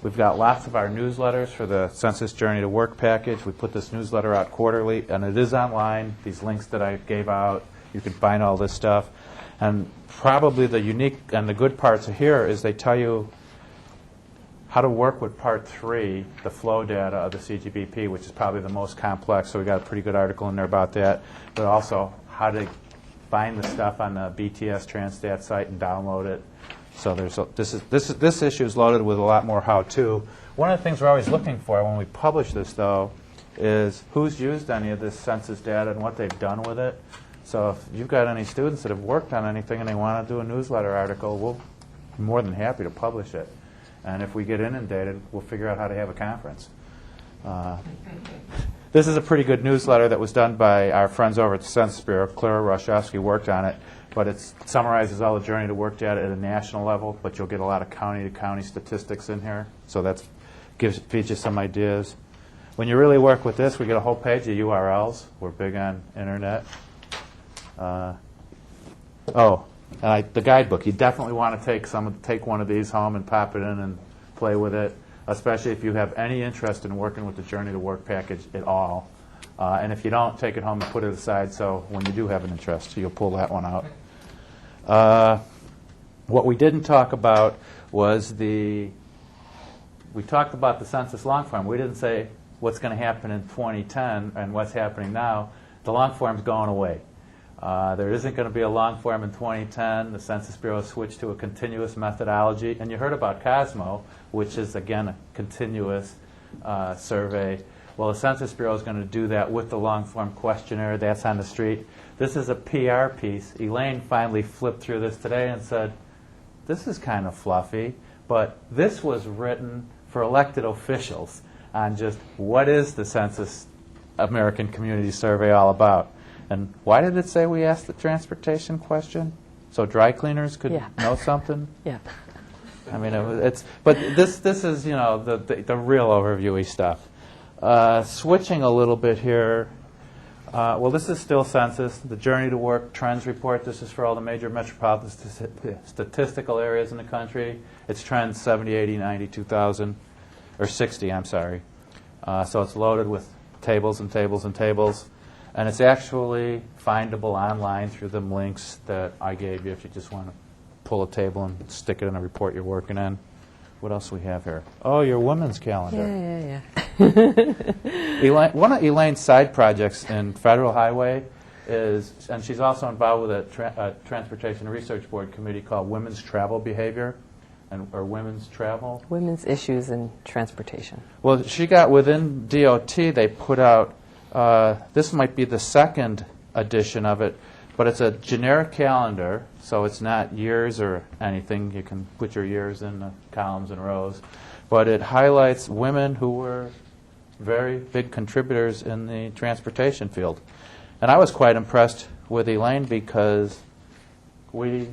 We've got lots of our newsletters for the Census Journey to Work package. We put this newsletter out quarterly, and it is online. These links that I gave out, you can find all this stuff. And probably the unique and the good parts here is they tell you how to work with Part 3, the flow data of the CTPP, which is probably the most complex, so we got a pretty good article in there about that, but also how to find the stuff on the BTS Transstat site and download it. So this issue is loaded with a lot more how-to. One of the things we're always looking for when we publish this, though, is who's used any of this census data and what they've done with it. So if you've got any students that have worked on anything and they want to do a newsletter article, we'll be more than happy to publish it. And if we get inundated, we'll figure out how to have a conference. This is a pretty good newsletter that was done by our friends over at the Census Bureau. Clara Roszowski worked on it, but it summarizes all the Journey to Work data at a national level, but you'll get a lot of county-to-county statistics in here, so that feeds you some ideas. When you really work with this, we get a whole page of URLs. We're big on internet. The guidebook. You definitely want to take one of these home and pop it in and play with it, especially if you have any interest in working with the Journey to Work package at all. And if you don't, take it home and put it aside so when you do have an interest, you'll pull that one out. What we didn't talk about was we talked about the census long form. We didn't say what's going to happen in 2010 and what's happening now. The long form's going away. There isn't going to be a long form in 2010. The Census Bureau switched to a continuous methodology. And you heard about Cosmo, which is, again, a continuous survey. Well, the Census Bureau is going to do that with the long form questionnaire. That's on the street. This is a PR piece. Elaine finally flipped through this today and said, this is kind of fluffy, but this was written for elected officials on just what is the Census American Community Survey all about. And why did it say we asked the transportation question? So dry cleaners could know something? Yeah. I mean, but this is, you know, the real overviewy stuff. Switching a little bit here. Well, this is still census. The Journey to Work Trends Report. This is for all the major metropolitan statistical areas in the country. It's trends 70, 80, 90, 2000, or 60, I'm sorry. So it's loaded with tables and tables and tables. And it's actually findable online through the links that I gave you if you just want to pull a table and stick it in a report you're working on. What else do we have here? Oh, your women's calendar. Yeah. One of Elaine's side projects in Federal Highway is, and she's also involved with a Transportation Research Board committee called Women's Travel Behavior, or Women's Travel. Women's issues in transportation. Well, she got within DOT, they put out, this might be the second edition of it, but it's a generic calendar, so it's not years or anything. You can put your years in the columns and rows. But it highlights women who were very big contributors in the transportation field. And I was quite impressed with Elaine because we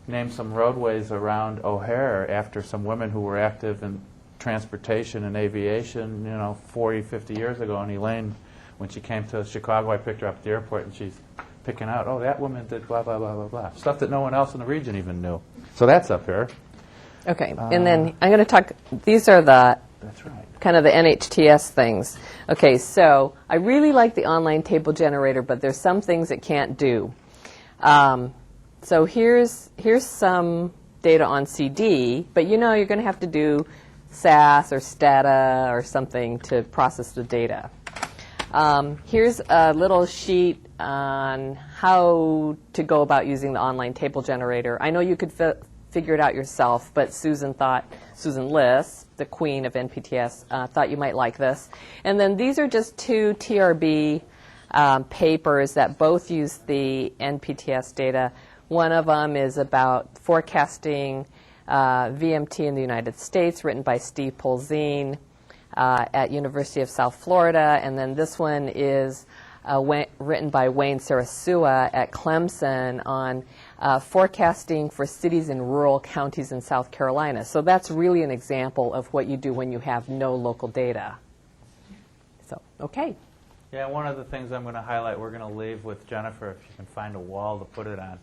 named some roadways around O'Hare after some women who were active in transportation and aviation, 40, 50 years ago. And Elaine, when she came to Chicago, I picked her up at the airport, and she's picking out, oh, that woman did blah, blah, blah, blah, blah. Stuff that no one else in the region even knew. So that's up here. Okay, and then I'm going to talk, these are the That's right. kind of the NHTS things. Okay, so I really like the online table generator, but there's some things it can't do. So here's some data on CD, but you're going to have to do SAS or Stata or something to process the data. Here's a little sheet on how to go about using the online table generator. I know you could figure it out yourself, but Susan Liss, the queen of NPTS, thought you might like this. And then these are just two TRB papers that both use the NPTS data. One of them is about forecasting VMT in the United States, written by Steve Polzin at University of South Florida. And then this one is written by Wayne Sarasua at Clemson on forecasting for cities in rural counties in South Carolina. So that's really an example of what you do when you have no local data. So, okay. Yeah, one of the things I'm going to highlight, we're going to leave with Jennifer, if you can find a wall to put it on,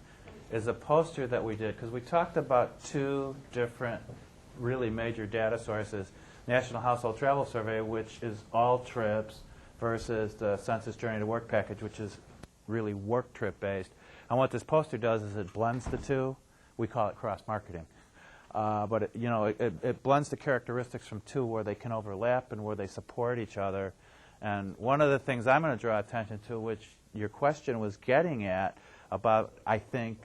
is a poster that we did, because we talked about two different really major data sources, National Household Travel Survey, which is all trips, versus the Census Journey to Work package, which is really work trip based. And what this poster does is it blends the two. We call it cross-marketing. But it blends the characteristics from two where they can overlap and where they support each other. And one of the things I'm going to draw attention to, which your question was getting at, about, I think,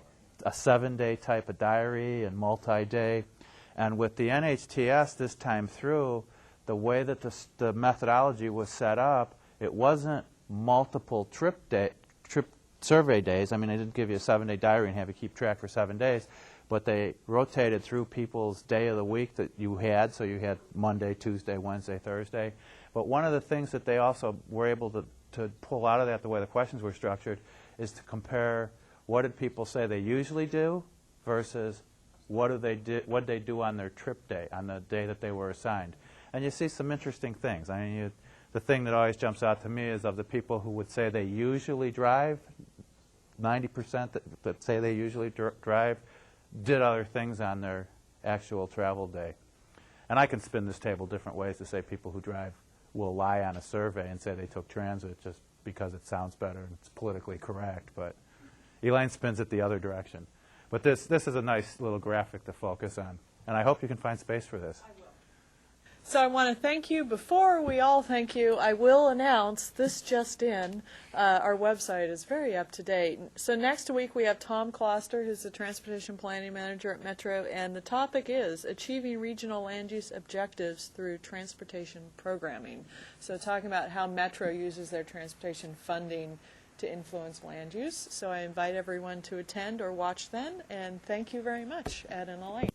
a 7-day type of diary and multi-day. And with the NHTS this time through, the way that the methodology was set up, it wasn't multiple trip survey days. I mean, they didn't give you a 7-day diary and have you keep track for 7 days, but they rotated through people's day of the week that you had, so you had Monday, Tuesday, Wednesday, Thursday. But one of the things that they also were able to pull out of that, the way the questions were structured, is to compare what did people say they usually do versus what did they do on their trip day, on the day that they were assigned. And you see some interesting things. I mean, the thing that always jumps out to me is of the people who would say they usually drive, 90% that say they usually drive did other things on their actual travel day. And I can spin this table different ways to say people who drive will lie on a survey and say they took transit just because it sounds better and it's politically correct. But Elaine spins it the other direction. But this is a nice little graphic to focus on. And I hope you can find space for this. I will. So I want to thank you. Before we all thank you, I will announce this just in. Our website is very up to date. So next week we have Tom Kloster, who's the Transportation Planning Manager at Metro, and the topic is Achieving Regional Land Use Objectives Through Transportation Programming. So talking about how Metro uses their transportation funding to influence land use. So I invite everyone to attend or watch then, and thank you very much, Ed and Elaine.